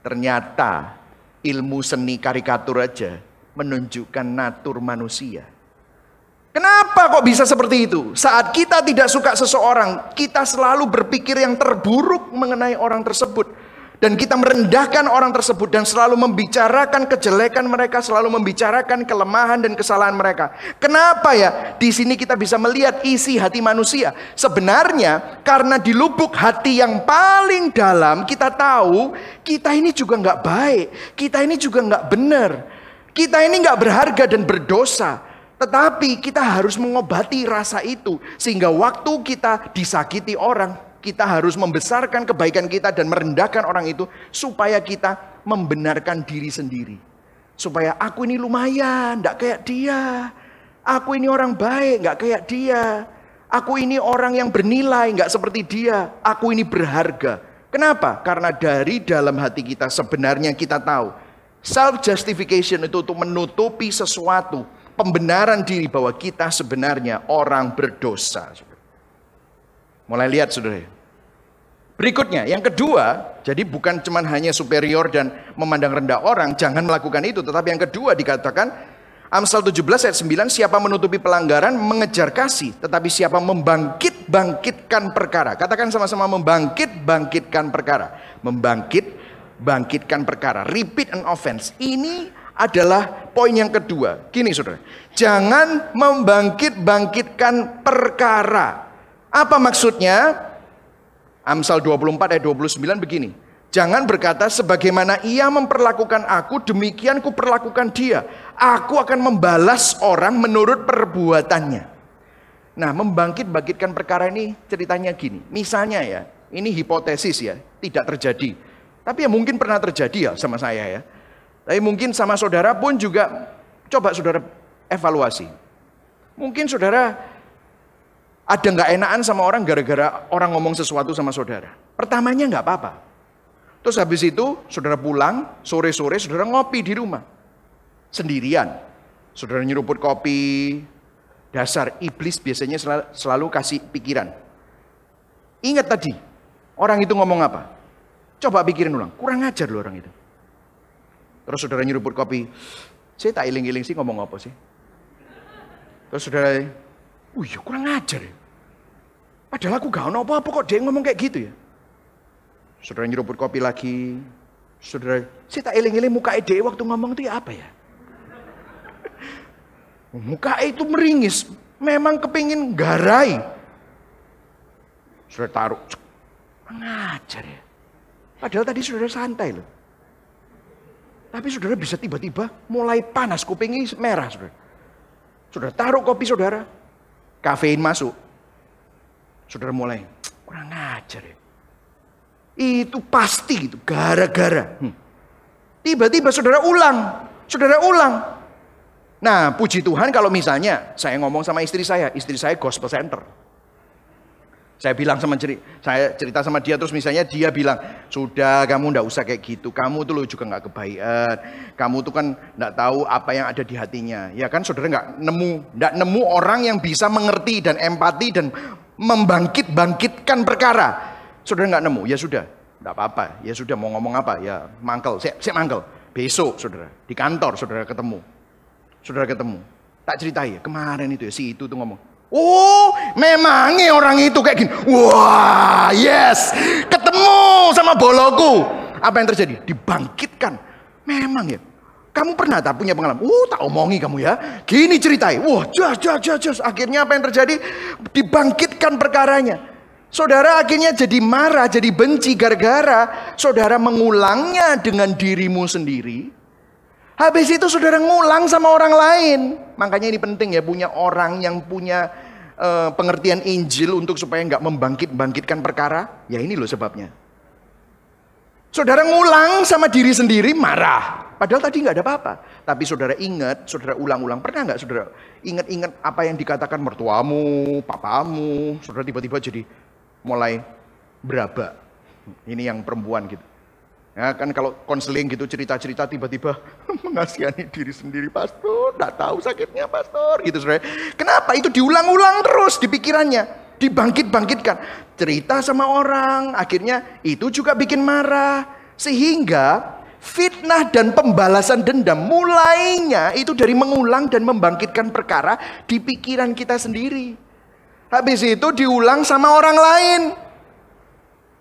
ternyata ilmu seni karikatur aja menunjukkan natur manusia. Kenapa kok bisa seperti itu? Saat kita tidak suka seseorang, kita selalu berpikir yang terburuk mengenai orang tersebut. Dan kita merendahkan orang tersebut dan selalu membicarakan kejelekan mereka, selalu membicarakan kelemahan dan kesalahan mereka. Kenapa ya? Di sini kita bisa melihat isi hati manusia. Sebenarnya karena di lubuk hati yang paling dalam kita tahu kita ini juga nggak baik, kita ini juga nggak benar, kita ini nggak berharga dan berdosa. Tetapi kita harus mengobati rasa itu sehingga waktu kita disakiti orang, kita harus membesarkan kebaikan kita dan merendahkan orang itu supaya kita membenarkan diri sendiri. Supaya aku ini lumayan, gak kayak dia. Aku ini orang baik, gak kayak dia. Aku ini orang yang bernilai, gak seperti dia. Aku ini berharga. Kenapa? Karena dari dalam hati kita sebenarnya kita tahu. Self-justification itu untuk menutupi sesuatu. Pembenaran diri bahwa kita sebenarnya orang berdosa. Mulai lihat, saudara. Berikutnya, yang kedua, jadi bukan cuma hanya superior dan memandang rendah orang, jangan melakukan itu. Tetapi yang kedua dikatakan, Amsal 17 ayat 9, siapa menutupi pelanggaran mengejar kasih, tetapi siapa membangkitkan perkara. Katakan sama-sama, bangkitkan perkara. Bangkitkan perkara. Repeat an offense. Ini adalah poin yang kedua. Gini, saudara. Jangan membangkitkan perkara. Apa maksudnya? Amsal 24 ayat 29 begini. Jangan berkata sebagaimana ia memperlakukan aku, demikian ku perlakukan dia. Aku akan membalas orang menurut perbuatannya. Nah, membangkitkan perkara ini ceritanya gini. Misalnya ya, ini hipotesis ya, tidak terjadi. Tapi ya mungkin pernah terjadi ya sama saya ya. Tapi mungkin sama saudara pun juga, coba saudara evaluasi. Mungkin saudara ada nggak enakan sama orang gara-gara orang ngomong sesuatu sama saudara. Pertamanya nggak apa-apa. Terus habis itu saudara pulang, sore-sore saudara ngopi di rumah. Sendirian. Saudara nyeruput kopi. Dasar iblis biasanya selalu kasih pikiran. Ingat tadi, orang itu ngomong apa? Coba pikirin ulang, kurang ajar loh orang itu. Terus saudara nyeruput kopi, saya tak iling-iling sih ngomong apa sih. Terus saudara, kurang ajar ya. Padahal aku gak apa-apa kok dia ngomong kayak gitu ya. Saudara nyeruput kopi lagi. Saudara, saya tak iling-iling muka ide waktu ngomong itu ya apa ya. Muka itu meringis. Memang kepingin garai. Saudara taruh. Ngajar ya. Padahal tadi saudara santai loh. Tapi saudara bisa tiba-tiba mulai panas, kupingnya merah saudara. Saudara taruh kopi saudara, kafein masuk. Saudara mulai, kurang ajar ya. Itu pasti itu gara-gara. Tiba-tiba saudara ulang. Nah, puji Tuhan kalau misalnya saya ngomong sama istri saya gospel center. Saya bilang saya cerita sama dia, terus misalnya dia bilang, sudah kamu ndak usah kayak gitu, kamu tuh lo juga nggak kebaikan, kamu tuh kan ndak tahu apa yang ada di hatinya. Ya kan saudara nggak nemu orang yang bisa mengerti dan empati dan membangkitkan perkara. Saudara nggak nemu, ya sudah, ndak apa-apa, ya sudah mau ngomong apa, ya mangkel, saya mangkel. Besok saudara, di kantor saudara ketemu, tak ceritai ya, kemarin itu ya si itu tuh ngomong. Oh, memangnya orang itu kayak gini. Wah, yes, ketemu sama boloku. Apa yang terjadi? Dibangkitkan. Memang ya. Kamu pernah tak punya pengalaman? Tak omongi kamu ya. Gini ceritai. Wah, jas. Akhirnya apa yang terjadi? Dibangkitkan perkaranya. Saudara akhirnya jadi marah, jadi benci gara-gara saudara mengulangnya dengan dirimu sendiri. Habis itu saudara ngulang sama orang lain. Makanya ini penting ya, punya orang yang punya pengertian Injil untuk supaya nggak membangkitkan perkara. Ya ini loh sebabnya. Saudara ngulang sama diri sendiri marah. Padahal tadi nggak ada apa-apa. Tapi saudara ingat, saudara ulang-ulang. Pernah nggak saudara ingat apa yang dikatakan mertuamu, papamu. Saudara tiba-tiba jadi mulai beraba. Ini yang perempuan gitu. Ya kan kalau konseling gitu cerita-cerita tiba-tiba mengasihani diri sendiri, pastor, enggak tahu sakitnya pastor gitu saudara. Kenapa? Itu diulang-ulang terus di pikirannya, dibangkitkan. Cerita sama orang, akhirnya itu juga bikin marah. Sehingga fitnah dan pembalasan dendam mulainya itu dari mengulang dan membangkitkan perkara di pikiran kita sendiri. Habis itu diulang sama orang lain.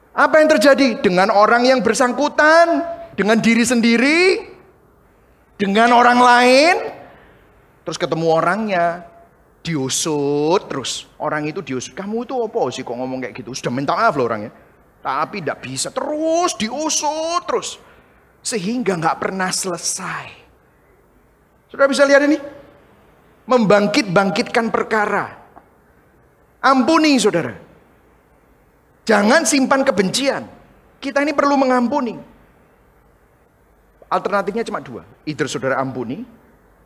Apa yang terjadi dengan orang yang bersangkutan, dengan diri sendiri, dengan orang lain, terus ketemu orangnya, diusut terus. Orang itu diusut, kamu itu apa sih kok ngomong kayak gitu? Sudah minta maaf loh orangnya, tapi tidak bisa, terus diusut terus. Sehingga nggak pernah selesai. Saudara bisa lihat ini? Membangkitkan perkara. Ampuni saudara. Jangan simpan kebencian. Kita ini perlu mengampuni. Alternatifnya cuma dua. Either saudara ampuni,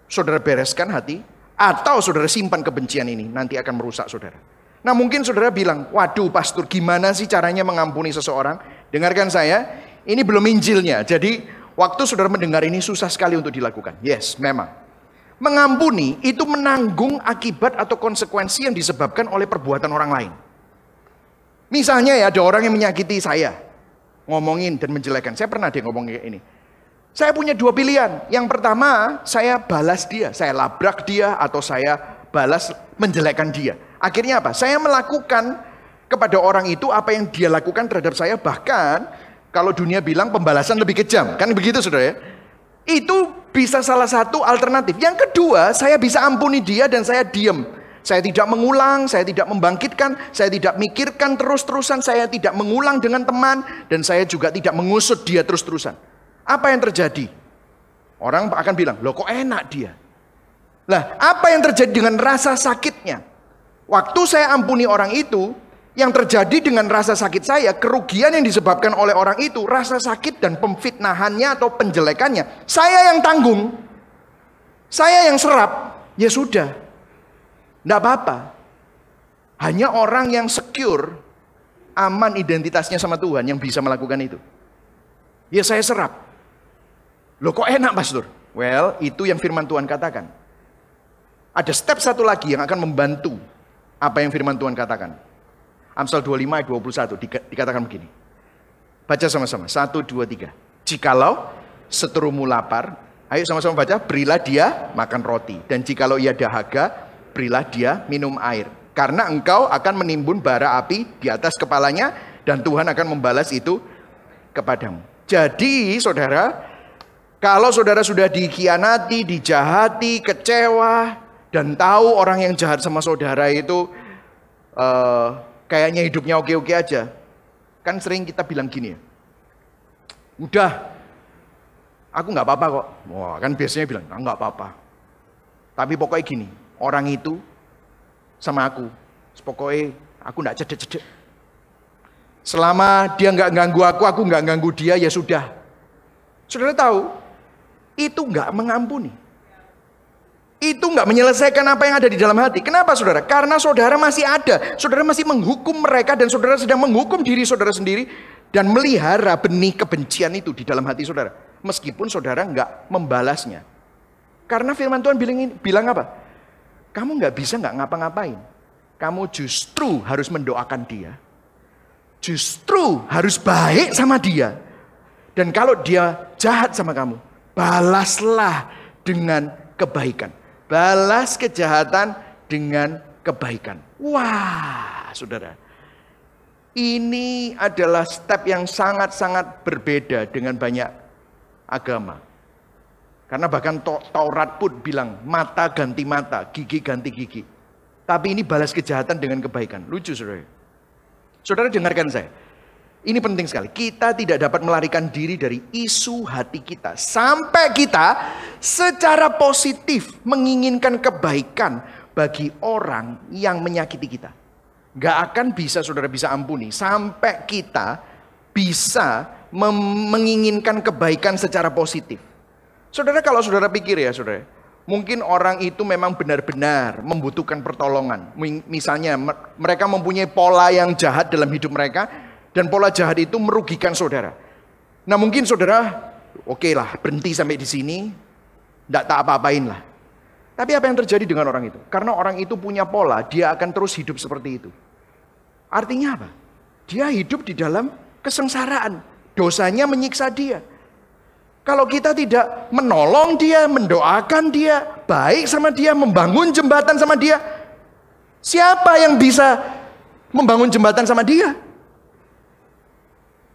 saudara bereskan hati, atau saudara simpan kebencian ini. Nanti akan merusak saudara. Nah mungkin saudara bilang, waduh pastor gimana sih caranya mengampuni seseorang? Dengarkan saya, ini belum Injilnya. Jadi waktu saudara mendengar ini susah sekali untuk dilakukan. Yes, memang. Mengampuni itu menanggung akibat atau konsekuensi yang disebabkan oleh perbuatan orang lain. Misalnya ya ada orang yang menyakiti saya, ngomongin dan menjelekan. Saya pernah ngomong kayak ini. Saya punya dua pilihan. Yang pertama, saya balas dia, saya labrak dia, atau saya balas menjelekkan dia. Akhirnya apa? Saya melakukan kepada orang itu apa yang dia lakukan terhadap saya. Bahkan kalau dunia bilang pembalasan lebih kejam, kan begitu saudara ya? Itu bisa salah satu alternatif. Yang kedua, saya bisa ampuni dia dan saya diam. Saya tidak mengulang, saya tidak membangkitkan, saya tidak mikirkan terus-terusan, saya tidak mengulang dengan teman, dan saya juga tidak mengusut dia terus-terusan. Apa yang terjadi? Orang akan bilang, loh kok enak dia? Lah, apa yang terjadi dengan rasa sakitnya? Waktu saya ampuni orang itu, yang terjadi dengan rasa sakit saya, kerugian yang disebabkan oleh orang itu, rasa sakit dan pemfitnahannya atau penjelekannya, saya yang tanggung, saya yang serap, ya sudah. Tidak apa-apa. Hanya orang yang secure, aman identitasnya sama Tuhan yang bisa melakukan itu. Ya saya serap. Loh kok enak pastor? Well, itu yang firman Tuhan katakan. Ada step satu lagi yang akan membantu apa yang firman Tuhan katakan. Amsal 25 ayat 21 dikatakan begini. Baca sama-sama. 1, 2, 3. Jikalau seterumu lapar, ayo sama-sama baca. Berilah dia makan roti. Dan jikalau ia dahaga, berilah dia minum air. Karena engkau akan menimbun bara api di atas kepalanya, dan Tuhan akan membalas itu kepadamu. Jadi saudara, kalau saudara sudah dikhianati, dijahati, kecewa, dan tahu orang yang jahat sama saudara itu kayaknya hidupnya oke-oke aja. Kan sering kita bilang gini ya, udah, aku nggak apa-apa kok. Wah, kan biasanya bilang, nggak apa-apa. Tapi pokoknya gini, orang itu sama aku, pokoknya aku nggak cedek-cedek. Selama dia nggak ganggu aku nggak ganggu dia, ya sudah. Saudara tahu, itu nggak mengampuni. Itu nggak menyelesaikan apa yang ada di dalam hati. Kenapa saudara? Karena saudara masih ada. Saudara masih menghukum mereka dan saudara sedang menghukum diri saudara sendiri. Dan melihara benih kebencian itu di dalam hati saudara. Meskipun saudara nggak membalasnya. Karena firman Tuhan bilang apa? Kamu nggak bisa nggak ngapa-ngapain. Kamu justru harus mendoakan dia. Justru harus baik sama dia. Dan kalau dia jahat sama kamu, balaslah dengan kebaikan. Balas kejahatan dengan kebaikan. Wah, saudara. Ini adalah step yang sangat-sangat berbeda dengan banyak agama. Karena bahkan Taurat pun bilang, mata ganti mata, gigi ganti gigi. Tapi ini balas kejahatan dengan kebaikan. Lucu, saudara. Saudara dengarkan saya. Ini penting sekali. Kita tidak dapat melarikan diri dari isu hati kita. Sampai kita secara positif menginginkan kebaikan bagi orang yang menyakiti kita. Gak akan bisa saudara bisa ampuni. Sampai kita bisa menginginkan kebaikan secara positif. Saudara kalau saudara pikir ya saudara. Mungkin orang itu memang benar-benar membutuhkan pertolongan. Misalnya mereka mempunyai pola yang jahat dalam hidup mereka. Dan pola jahat itu merugikan saudara. Nah mungkin saudara, oke lah berhenti sampai di sini. Tidak tak apa-apain lah. Tapi apa yang terjadi dengan orang itu? Karena orang itu punya pola, dia akan terus hidup seperti itu. Artinya apa? Dia hidup di dalam kesengsaraan. Dosanya menyiksa dia. Kalau kita tidak menolong dia, mendoakan dia, baik sama dia, membangun jembatan sama dia, siapa yang bisa membangun jembatan sama dia?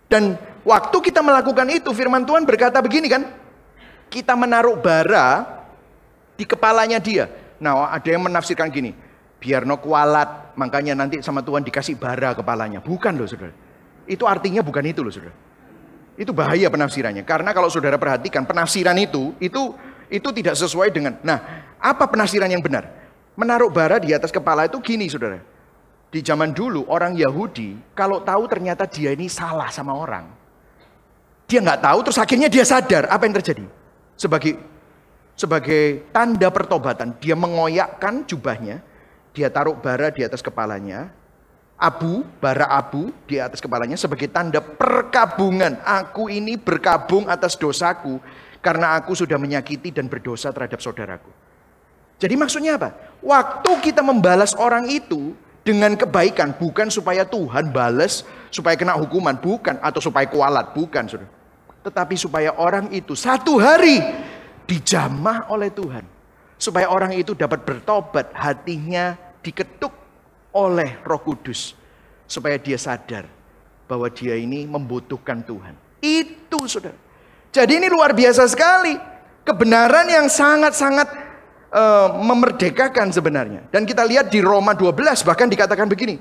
Dan waktu kita melakukan itu, firman Tuhan berkata begini kan, kita menaruh bara di kepalanya dia. Nah ada yang menafsirkan gini, biar no kualat, makanya nanti sama Tuhan dikasih bara kepalanya. Bukan loh saudara, itu artinya bukan itu loh saudara. Itu bahaya penafsirannya. Karena kalau saudara perhatikan penafsiran itu tidak sesuai dengan. Nah, apa penafsiran yang benar? Menaruh bara di atas kepala itu gini saudara. Di zaman dulu orang Yahudi kalau tahu ternyata dia ini salah sama orang. Dia nggak tahu terus akhirnya dia sadar apa yang terjadi. Sebagai tanda pertobatan dia mengoyakkan jubahnya. Dia taruh bara di atas kepalanya. Bara abu di atas kepalanya sebagai tanda perkabungan. Aku ini berkabung atas dosaku karena aku sudah menyakiti dan berdosa terhadap saudaraku. Jadi maksudnya apa? Waktu kita membalas orang itu dengan kebaikan, bukan supaya Tuhan balas, supaya kena hukuman, bukan, atau supaya kualat, bukan, saudara. Tetapi supaya orang itu satu hari dijamah oleh Tuhan. Supaya orang itu dapat bertobat, hatinya diketuk oleh Roh Kudus. Supaya dia sadar bahwa dia ini membutuhkan Tuhan. Itu saudara. Jadi ini luar biasa sekali. Kebenaran yang sangat-sangat memerdekakan sebenarnya. Dan kita lihat di Roma 12 bahkan dikatakan begini.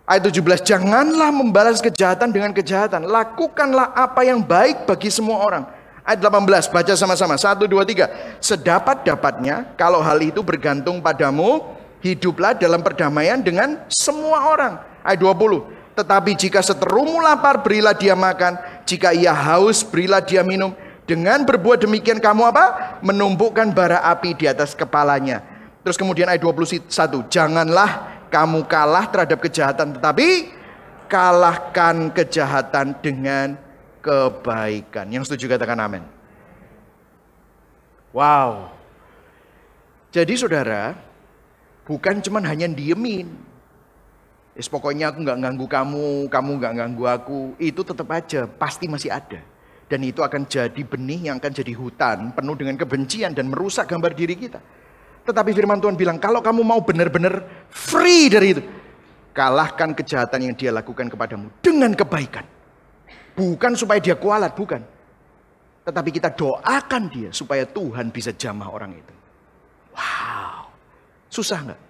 Ayat 17, janganlah membalas kejahatan dengan kejahatan. Lakukanlah apa yang baik bagi semua orang. Ayat 18, baca sama-sama. 1, 2, 3. Sedapat-dapatnya, kalau hal itu bergantung padamu, hiduplah dalam perdamaian dengan semua orang. Ayat 20. Tetapi jika seterumu lapar, berilah dia makan. Jika ia haus, berilah dia minum. Dengan berbuat demikian kamu apa? Menumpukkan bara api di atas kepalanya. Terus kemudian ayat 21. Janganlah kamu kalah terhadap kejahatan. Tetapi kalahkan kejahatan dengan kebaikan. Yang setuju katakan amin. Wow. Jadi saudara, bukan cuman hanya diemin. Pokoknya aku gak ganggu kamu, kamu gak ganggu aku. Itu tetap aja, pasti masih ada. Dan itu akan jadi benih yang akan jadi hutan penuh dengan kebencian dan merusak gambar diri kita. Tetapi firman Tuhan bilang, kalau kamu mau benar-benar free dari itu, kalahkan kejahatan yang dia lakukan kepadamu dengan kebaikan. Bukan supaya dia kualat, bukan. Tetapi kita doakan dia supaya Tuhan bisa jamah orang itu. Wow, susah nggak?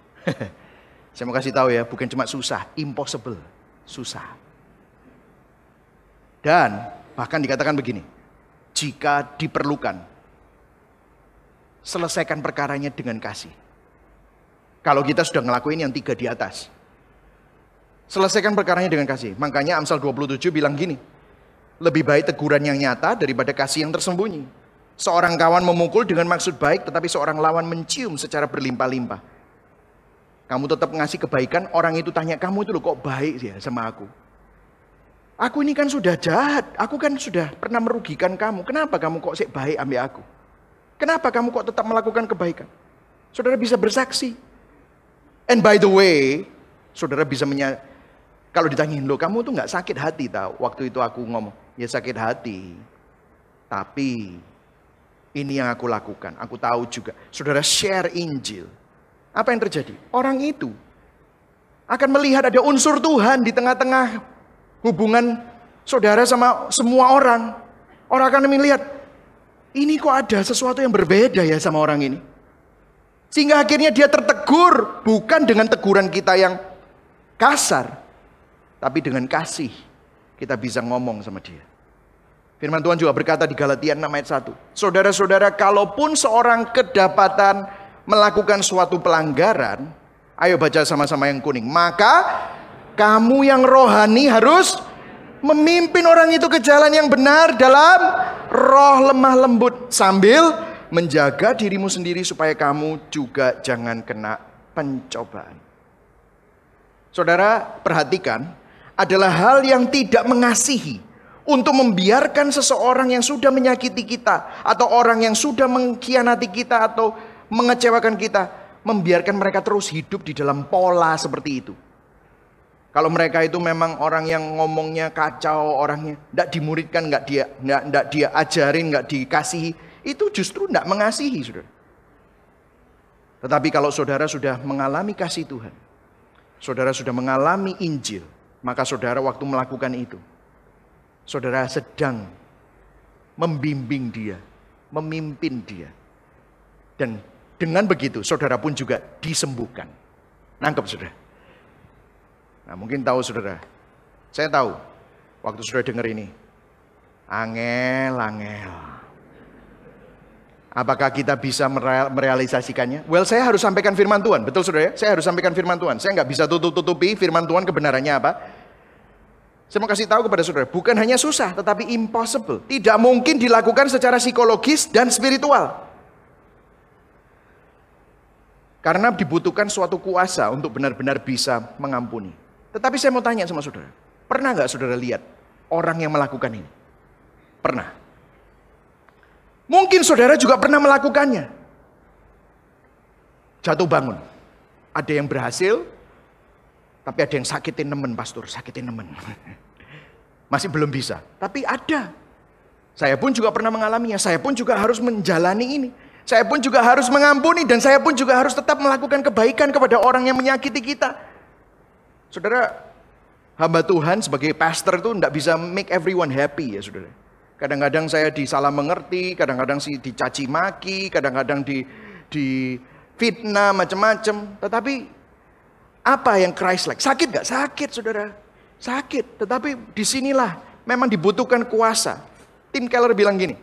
Saya mau kasih tahu ya, bukan cuma susah, impossible, susah. Dan bahkan dikatakan begini, jika diperlukan, selesaikan perkaranya dengan kasih. Kalau kita sudah ngelakuin yang 3 di atas. Selesaikan perkaranya dengan kasih. Makanya Amsal 27 bilang gini, lebih baik teguran yang nyata daripada kasih yang tersembunyi. Seorang kawan memukul dengan maksud baik, tetapi seorang lawan mencium secara berlimpah-limpah. Kamu tetap ngasih kebaikan, orang itu tanya, kamu itu loh kok baik ya sama aku. Aku ini kan sudah jahat, aku kan sudah pernah merugikan kamu. Kenapa kamu kok baik ambil aku? Kenapa kamu kok tetap melakukan kebaikan? Saudara bisa bersaksi. And by the way, saudara bisa kalau ditanyain, loh kamu tuh gak sakit hati tau? Waktu itu aku ngomong, ya sakit hati. Tapi ini yang aku lakukan, aku tahu juga. Saudara share Injil. Apa yang terjadi? Orang itu akan melihat ada unsur Tuhan di tengah-tengah hubungan saudara sama semua orang. Orang akan melihat, ini kok ada sesuatu yang berbeda ya sama orang ini. Sehingga akhirnya dia tertegur, bukan dengan teguran kita yang kasar, tapi dengan kasih kita bisa ngomong sama dia. Firman Tuhan juga berkata di Galatia 6 ayat 1. Saudara-saudara, kalaupun seorang kedapatan melakukan suatu pelanggaran, ayo baca sama-sama yang kuning. Maka kamu yang rohani harus memimpin orang itu ke jalan yang benar dalam roh lemah lembut, sambil menjaga dirimu sendiri supaya kamu juga jangan kena pencobaan. Saudara, perhatikan, adalah hal yang tidak mengasihi untuk membiarkan seseorang yang sudah menyakiti kita, atau orang yang sudah mengkhianati kita atau mengecewakan kita, membiarkan mereka terus hidup di dalam pola seperti itu. Kalau mereka itu memang orang yang ngomongnya kacau, orangnya tidak dimuridkan, tidak dia ajarin, tidak dikasihi, itu justru tidak mengasihi, saudara. Tetapi kalau saudara sudah mengalami kasih Tuhan, saudara sudah mengalami Injil, maka saudara waktu melakukan itu, saudara sedang membimbing dia, memimpin dia. Dan dengan begitu saudara pun juga disembuhkan. Nangkep saudara? Nah mungkin tahu saudara, saya tahu waktu saudara dengar ini, angel. Apakah kita bisa merealisasikannya? Well, saya harus sampaikan firman Tuhan. Betul saudara ya? Saya harus sampaikan firman Tuhan. Saya nggak bisa tutup-tutupi firman Tuhan kebenarannya apa. Saya mau kasih tahu kepada saudara, bukan hanya susah, tetapi impossible. Tidak mungkin dilakukan secara psikologis dan spiritual. Karena dibutuhkan suatu kuasa untuk benar-benar bisa mengampuni. Tetapi saya mau tanya sama saudara, pernah nggak saudara lihat orang yang melakukan ini? Pernah. Mungkin saudara juga pernah melakukannya. Jatuh bangun. Ada yang berhasil, tapi ada yang sakitin nemen, pastor, sakitin nemen. Masih belum bisa, tapi ada. Saya pun juga pernah mengalaminya, saya pun juga harus menjalani ini. Saya pun juga harus mengampuni, dan saya pun juga harus tetap melakukan kebaikan kepada orang yang menyakiti kita. Saudara, hamba Tuhan sebagai pastor itu tidak bisa make everyone happy ya saudara. Kadang-kadang saya disalah mengerti, kadang-kadang dicaci maki, kadang-kadang di fitnah macam-macam. Tetapi apa yang Christ-like? Sakit gak? Sakit saudara. Sakit. Tetapi disinilah memang dibutuhkan kuasa. Tim Keller bilang gini,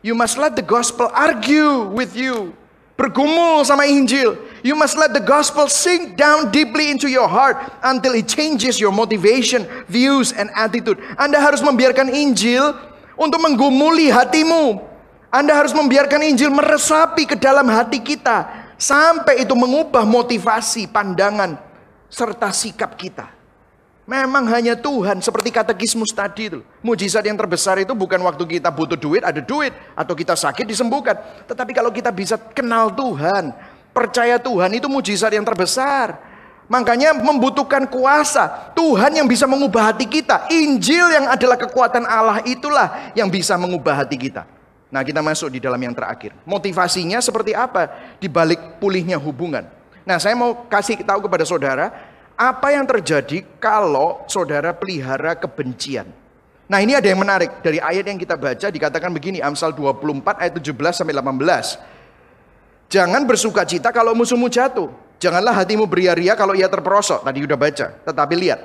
you must let the gospel argue with you. Bergumul sama Injil. You must let the gospel sink down deeply into your heart until it changes your motivation, views, and attitude. Anda harus membiarkan Injil untuk menggumuli hatimu. Anda harus membiarkan Injil meresapi ke dalam hati kita, sampai itu mengubah motivasi, pandangan, serta sikap kita. Memang hanya Tuhan, seperti katekismus tadi itu. Mujizat yang terbesar itu bukan waktu kita butuh duit, ada duit. Atau kita sakit, disembuhkan. Tetapi kalau kita bisa kenal Tuhan, percaya Tuhan, itu mujizat yang terbesar. Makanya membutuhkan kuasa. Tuhan yang bisa mengubah hati kita. Injil yang adalah kekuatan Allah itulah yang bisa mengubah hati kita. Nah kita masuk di dalam yang terakhir. Motivasinya seperti apa di balik pulihnya hubungan. Nah saya mau kasih tahu kepada saudara, apa yang terjadi kalau saudara pelihara kebencian. Nah ini ada yang menarik. Dari ayat yang kita baca dikatakan begini, Amsal 24 ayat 17 sampai 18. Jangan bersuka cita kalau musuhmu jatuh. Janganlah hatimu beria-ria kalau ia terperosok. Tadi udah baca. Tetapi lihat.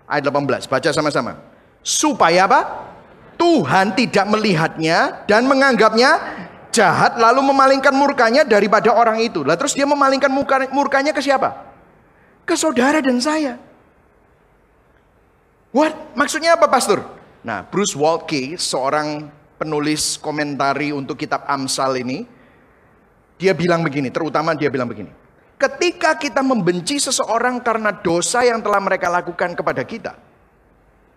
Ayat 18. Baca sama-sama. Supaya apa? Tuhan tidak melihatnya dan menganggapnya jahat, lalu memalingkan murkanya daripada orang itu. Lah terus dia memalingkan murkanya ke siapa? Ke saudara dan saya. What? Maksudnya apa, Pastor? Nah, Bruce Waltke, seorang penulis komentari untuk kitab Amsal ini, dia bilang begini, terutama dia bilang begini. Ketika kita membenci seseorang karena dosa yang telah mereka lakukan kepada kita,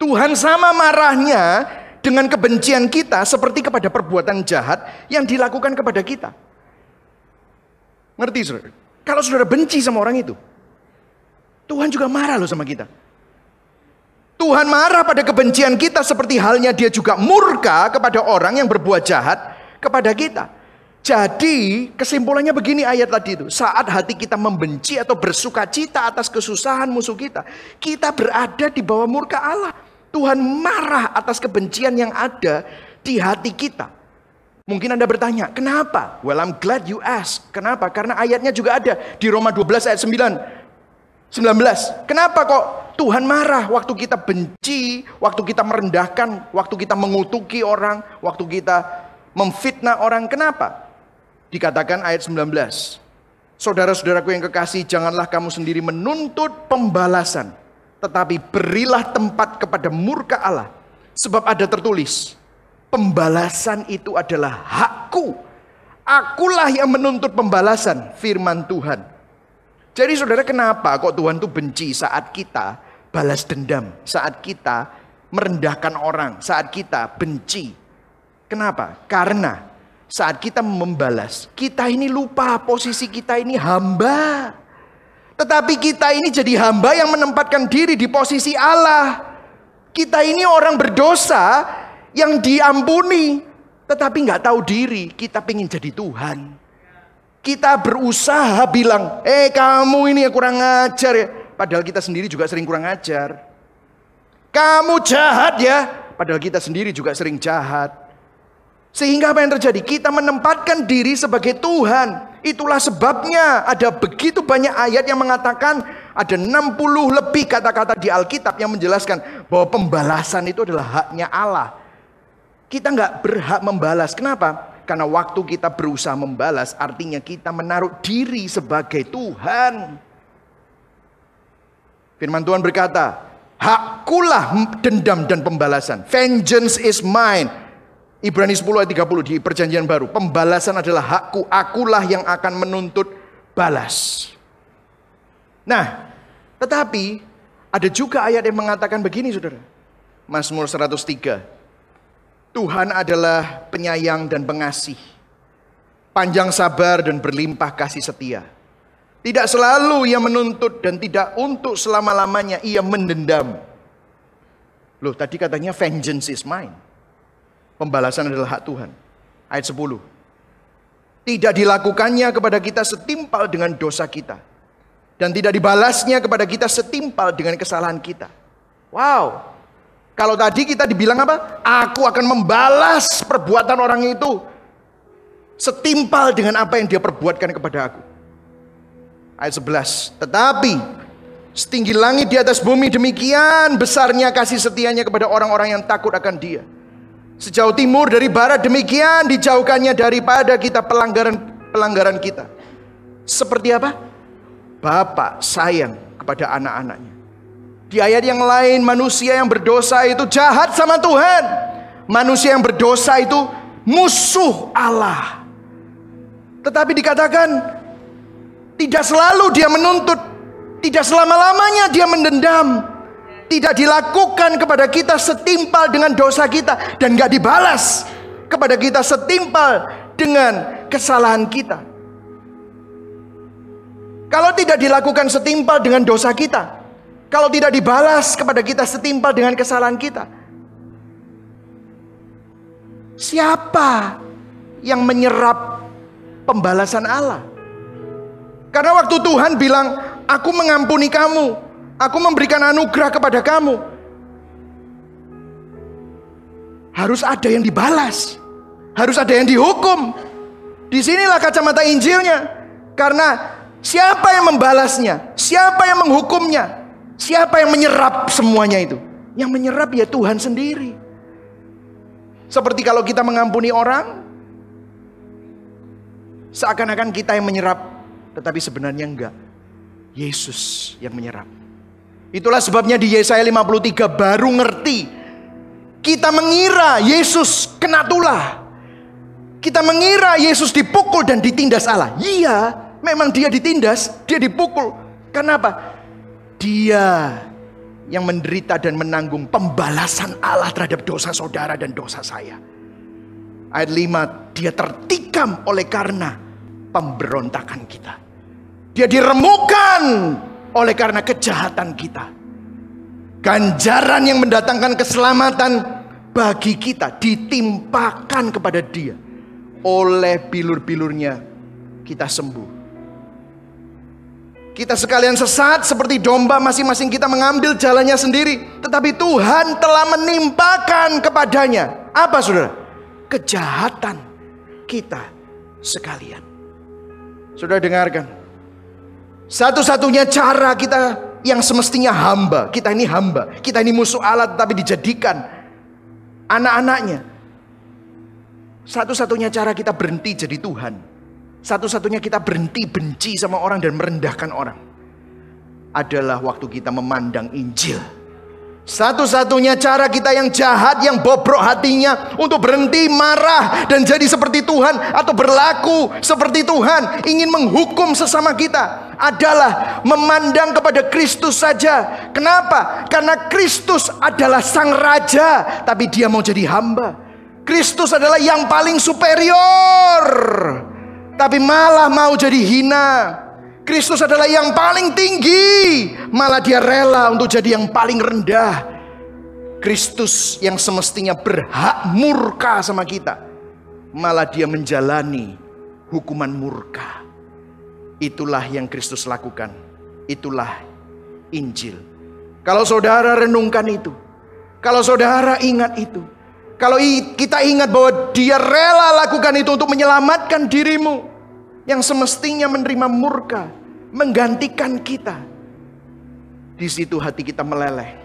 Tuhan sama marahnya dengan kebencian kita seperti kepada perbuatan jahat yang dilakukan kepada kita. Ngerti, saudara? Kalau saudara benci sama orang itu, Tuhan juga marah loh sama kita. Tuhan marah pada kebencian kita seperti halnya dia juga murka kepada orang yang berbuat jahat kepada kita. Jadi kesimpulannya begini ayat tadi itu. Saat hati kita membenci atau bersuka cita atas kesusahan musuh kita, kita berada di bawah murka Allah. Tuhan marah atas kebencian yang ada di hati kita. Mungkin Anda bertanya, kenapa? Well, I'm glad you ask. Kenapa? Karena ayatnya juga ada di Roma 12 ayat 19. Kenapa kok Tuhan marah waktu kita benci, waktu kita merendahkan, waktu kita mengutuki orang, waktu kita memfitnah orang? Kenapa? Dikatakan ayat 19. Saudara-saudaraku yang kekasih, janganlah kamu sendiri menuntut pembalasan, tetapi berilah tempat kepada murka Allah. Sebab ada tertulis, pembalasan itu adalah hakku. Akulah yang menuntut pembalasan, firman Tuhan. Jadi saudara, kenapa kok Tuhan tuh benci saat kita balas dendam, saat kita merendahkan orang, saat kita benci? Kenapa? Karena saat kita membalas, kita ini lupa posisi kita ini hamba. Tetapi kita ini jadi hamba yang menempatkan diri di posisi Allah. Kita ini orang berdosa yang diampuni, tetapi nggak tahu diri, kita pengen jadi Tuhan. Kita berusaha bilang, kamu ini kurang ajar ya. Padahal kita sendiri juga sering kurang ajar. Kamu jahat ya. Padahal kita sendiri juga sering jahat. Sehingga apa yang terjadi? Kita menempatkan diri sebagai Tuhan. Itulah sebabnya ada begitu banyak ayat yang mengatakan, ada 60 lebih kata-kata di Alkitab yang menjelaskan bahwa pembalasan itu adalah haknya Allah. Kita nggak berhak membalas. Kenapa? Karena waktu kita berusaha membalas, artinya kita menaruh diri sebagai Tuhan. Firman Tuhan berkata, hakkulah dendam dan pembalasan. Vengeance is mine. Ibrani 10 ayat 30 di perjanjian baru. Pembalasan adalah hakku, akulah yang akan menuntut balas. Nah, tetapi ada juga ayat yang mengatakan begini, saudara. Mazmur 103. Tuhan adalah penyayang dan pengasih, panjang sabar dan berlimpah kasih setia. Tidak selalu ia menuntut dan tidak untuk selama-lamanya ia mendendam. Loh, tadi katanya vengeance is mine. Pembalasan adalah hak Tuhan. Ayat 10. Tidak dilakukannya kepada kita setimpal dengan dosa kita, dan tidak dibalasnya kepada kita setimpal dengan kesalahan kita. Wow. Kalau tadi kita dibilang apa? Aku akan membalas perbuatan orang itu setimpal dengan apa yang dia perbuatkan kepada aku. Ayat 11. Tetapi setinggi langit di atas bumi, demikian besarnya kasih setianya kepada orang-orang yang takut akan dia. Sejauh timur dari barat, demikian dijauhkannya daripada kita pelanggaran kita. Seperti apa? Bapa sayang kepada anak-anaknya. Di ayat yang lain, manusia yang berdosa itu jahat sama Tuhan. Manusia yang berdosa itu musuh Allah. Tetapi dikatakan, tidak selalu dia menuntut, tidak selama-lamanya dia mendendam. Tidak dilakukan kepada kita setimpal dengan dosa kita, dan gak dibalas kepada kita setimpal dengan kesalahan kita. Kalau tidak dilakukan setimpal dengan dosa kita, kalau tidak dibalas kepada kita setimpal dengan kesalahan kita, siapa yang menyerap pembalasan Allah? Karena waktu Tuhan bilang, aku mengampuni kamu, aku memberikan anugerah kepada kamu, harus ada yang dibalas, harus ada yang dihukum. Disinilah kacamata Injilnya. Karena siapa yang membalasnya? Siapa yang menghukumnya? Siapa yang menyerap semuanya itu? Yang menyerap ya Tuhan sendiri. Seperti kalau kita mengampuni orang, seakan-akan kita yang menyerap, tetapi sebenarnya enggak. Yesus yang menyerap. Itulah sebabnya di Yesaya 53 baru ngerti. Kita mengira Yesus kena tulah. Kita mengira Yesus dipukul dan ditindas Allah. Iya, memang dia ditindas, dia dipukul. Kenapa? Dia yang menderita dan menanggung pembalasan Allah terhadap dosa saudara dan dosa saya. Ayat 5, dia tertikam oleh karena pemberontakan kita. Dia diremukkan oleh karena kejahatan kita. Ganjaran yang mendatangkan keselamatan bagi kita ditimpakan kepada dia. Oleh bilur-bilurnya kita sembuh. Kita sekalian sesat seperti domba, masing-masing kita mengambil jalannya sendiri. Tetapi Tuhan telah menimpakan kepadanya apa, saudara? Kejahatan kita sekalian. Saudara dengarkan. Satu-satunya cara kita yang semestinya hamba, kita ini hamba, kita ini musuh Allah tetapi dijadikan anak-anaknya. Satu-satunya cara kita berhenti jadi Tuhan, satu-satunya kita berhenti benci sama orang dan merendahkan orang adalah waktu kita memandang Injil. Satu-satunya cara kita yang jahat, yang bobrok hatinya untuk berhenti marah dan jadi seperti Tuhan atau berlaku seperti Tuhan, ingin menghukum sesama kita, adalah memandang kepada Kristus saja. Kenapa? Karena Kristus adalah Sang Raja, tapi dia mau jadi hamba. Kristus adalah yang paling superior, tapi malah mau jadi hina. Kristus adalah yang paling tinggi, malah dia rela untuk jadi yang paling rendah. Kristus yang semestinya berhak murka sama kita, malah dia menjalani hukuman murka. Itulah yang Kristus lakukan. Itulah Injil. Kalau saudara renungkan itu, kalau saudara ingat itu, kalau kita ingat bahwa dia rela lakukan itu untuk menyelamatkan dirimu yang semestinya menerima murka, menggantikan kita. Di situ hati kita meleleh.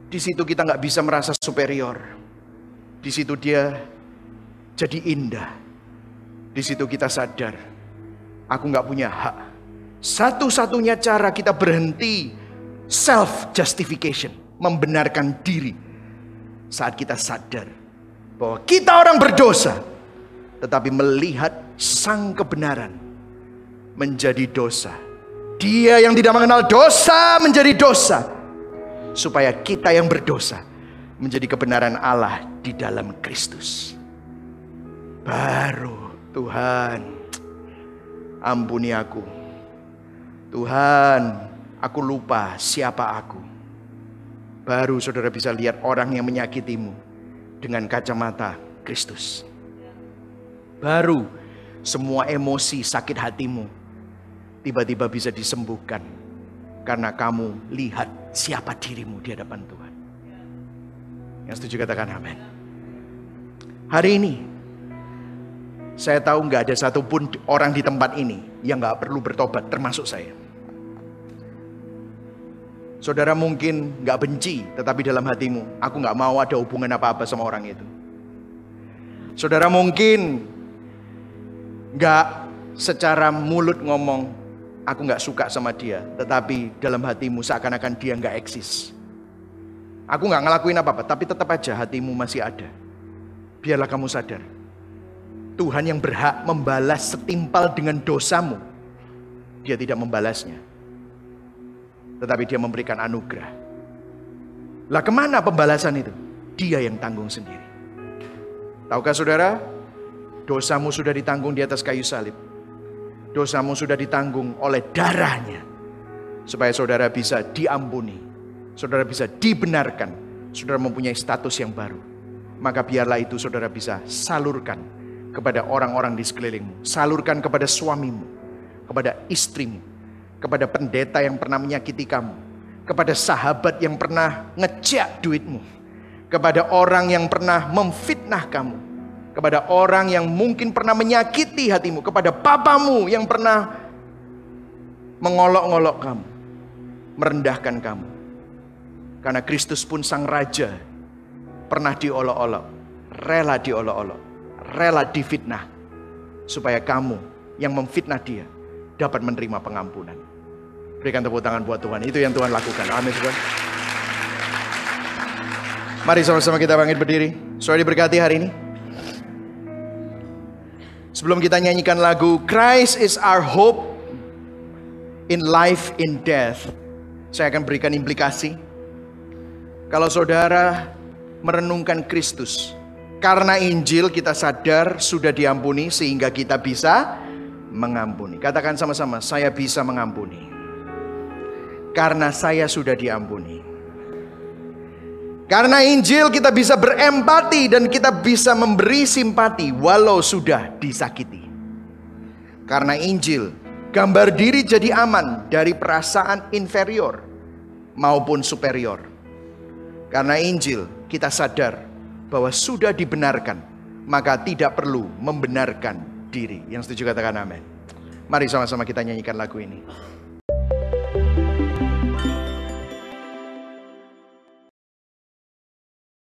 Di situ kita nggak bisa merasa superior. Di situ dia jadi indah. Di situ kita sadar, aku nggak punya hak. Satu-satunya cara kita berhenti self justification, membenarkan diri, saat kita sadar bahwa kita orang berdosa, tetapi melihat Sang kebenaran menjadi dosa. Dia yang tidak mengenal dosa menjadi dosa, supaya kita yang berdosa menjadi kebenaran Allah di dalam Kristus. Baru Tuhan, ampuni aku. Tuhan, aku lupa siapa aku. Baru saudara bisa lihat orang yang menyakitimu dengan kacamata Kristus. Baru semua emosi sakit hatimu tiba-tiba bisa disembuhkan karena kamu lihat siapa dirimu di hadapan Tuhan. Yang setuju katakan amin. Hari ini saya tahu nggak ada satupun orang di tempat ini yang nggak perlu bertobat, termasuk saya. Saudara mungkin nggak benci, tetapi dalam hatimu, aku nggak mau ada hubungan apa-apa sama orang itu. Saudara mungkin nggak secara mulut ngomong, aku nggak suka sama dia, tetapi dalam hatimu seakan-akan dia nggak eksis. Aku nggak ngelakuin apa-apa, tapi tetap aja hatimu masih ada. Biarlah kamu sadar, Tuhan yang berhak membalas setimpal dengan dosamu, dia tidak membalasnya, tetapi dia memberikan anugerah. Lah kemana pembalasan itu? Dia yang tanggung sendiri. Tahukah saudara, dosamu sudah ditanggung di atas kayu salib. Dosamu sudah ditanggung oleh darahnya, supaya saudara bisa diampuni, saudara bisa dibenarkan, saudara mempunyai status yang baru. Maka biarlah itu saudara bisa salurkan kepada orang-orang di sekelilingmu. Salurkan kepada suamimu, kepada istrimu, kepada pendeta yang pernah menyakiti kamu, kepada sahabat yang pernah ngejak duitmu, kepada orang yang pernah memfitnah kamu, kepada orang yang mungkin pernah menyakiti hatimu, kepada papamu yang pernah mengolok-olok kamu, merendahkan kamu. Karena Kristus pun Sang Raja pernah diolok-olok, rela diolok-olok, rela difitnah, supaya kamu yang memfitnah dia dapat menerima pengampunan. Berikan tepuk tangan buat Tuhan. Itu yang Tuhan lakukan. Amin. Mari sama-sama kita bangkit berdiri. Saudara diberkati hari ini. Sebelum kita nyanyikan lagu Christ is our hope in life in death, saya akan berikan implikasi. Kalau saudara merenungkan Kristus, karena Injil kita sadar sudah diampuni sehingga kita bisa mengampuni. Katakan sama-sama, saya bisa mengampuni. Karena saya sudah diampuni. Karena Injil kita bisa berempati dan kita bisa memberi simpati walau sudah disakiti. Karena Injil, gambar diri jadi aman dari perasaan inferior maupun superior. Karena Injil, kita sadar bahwa sudah dibenarkan, maka tidak perlu membenarkan diri. Yang setuju katakan amin. Mari sama-sama kita nyanyikan lagu ini.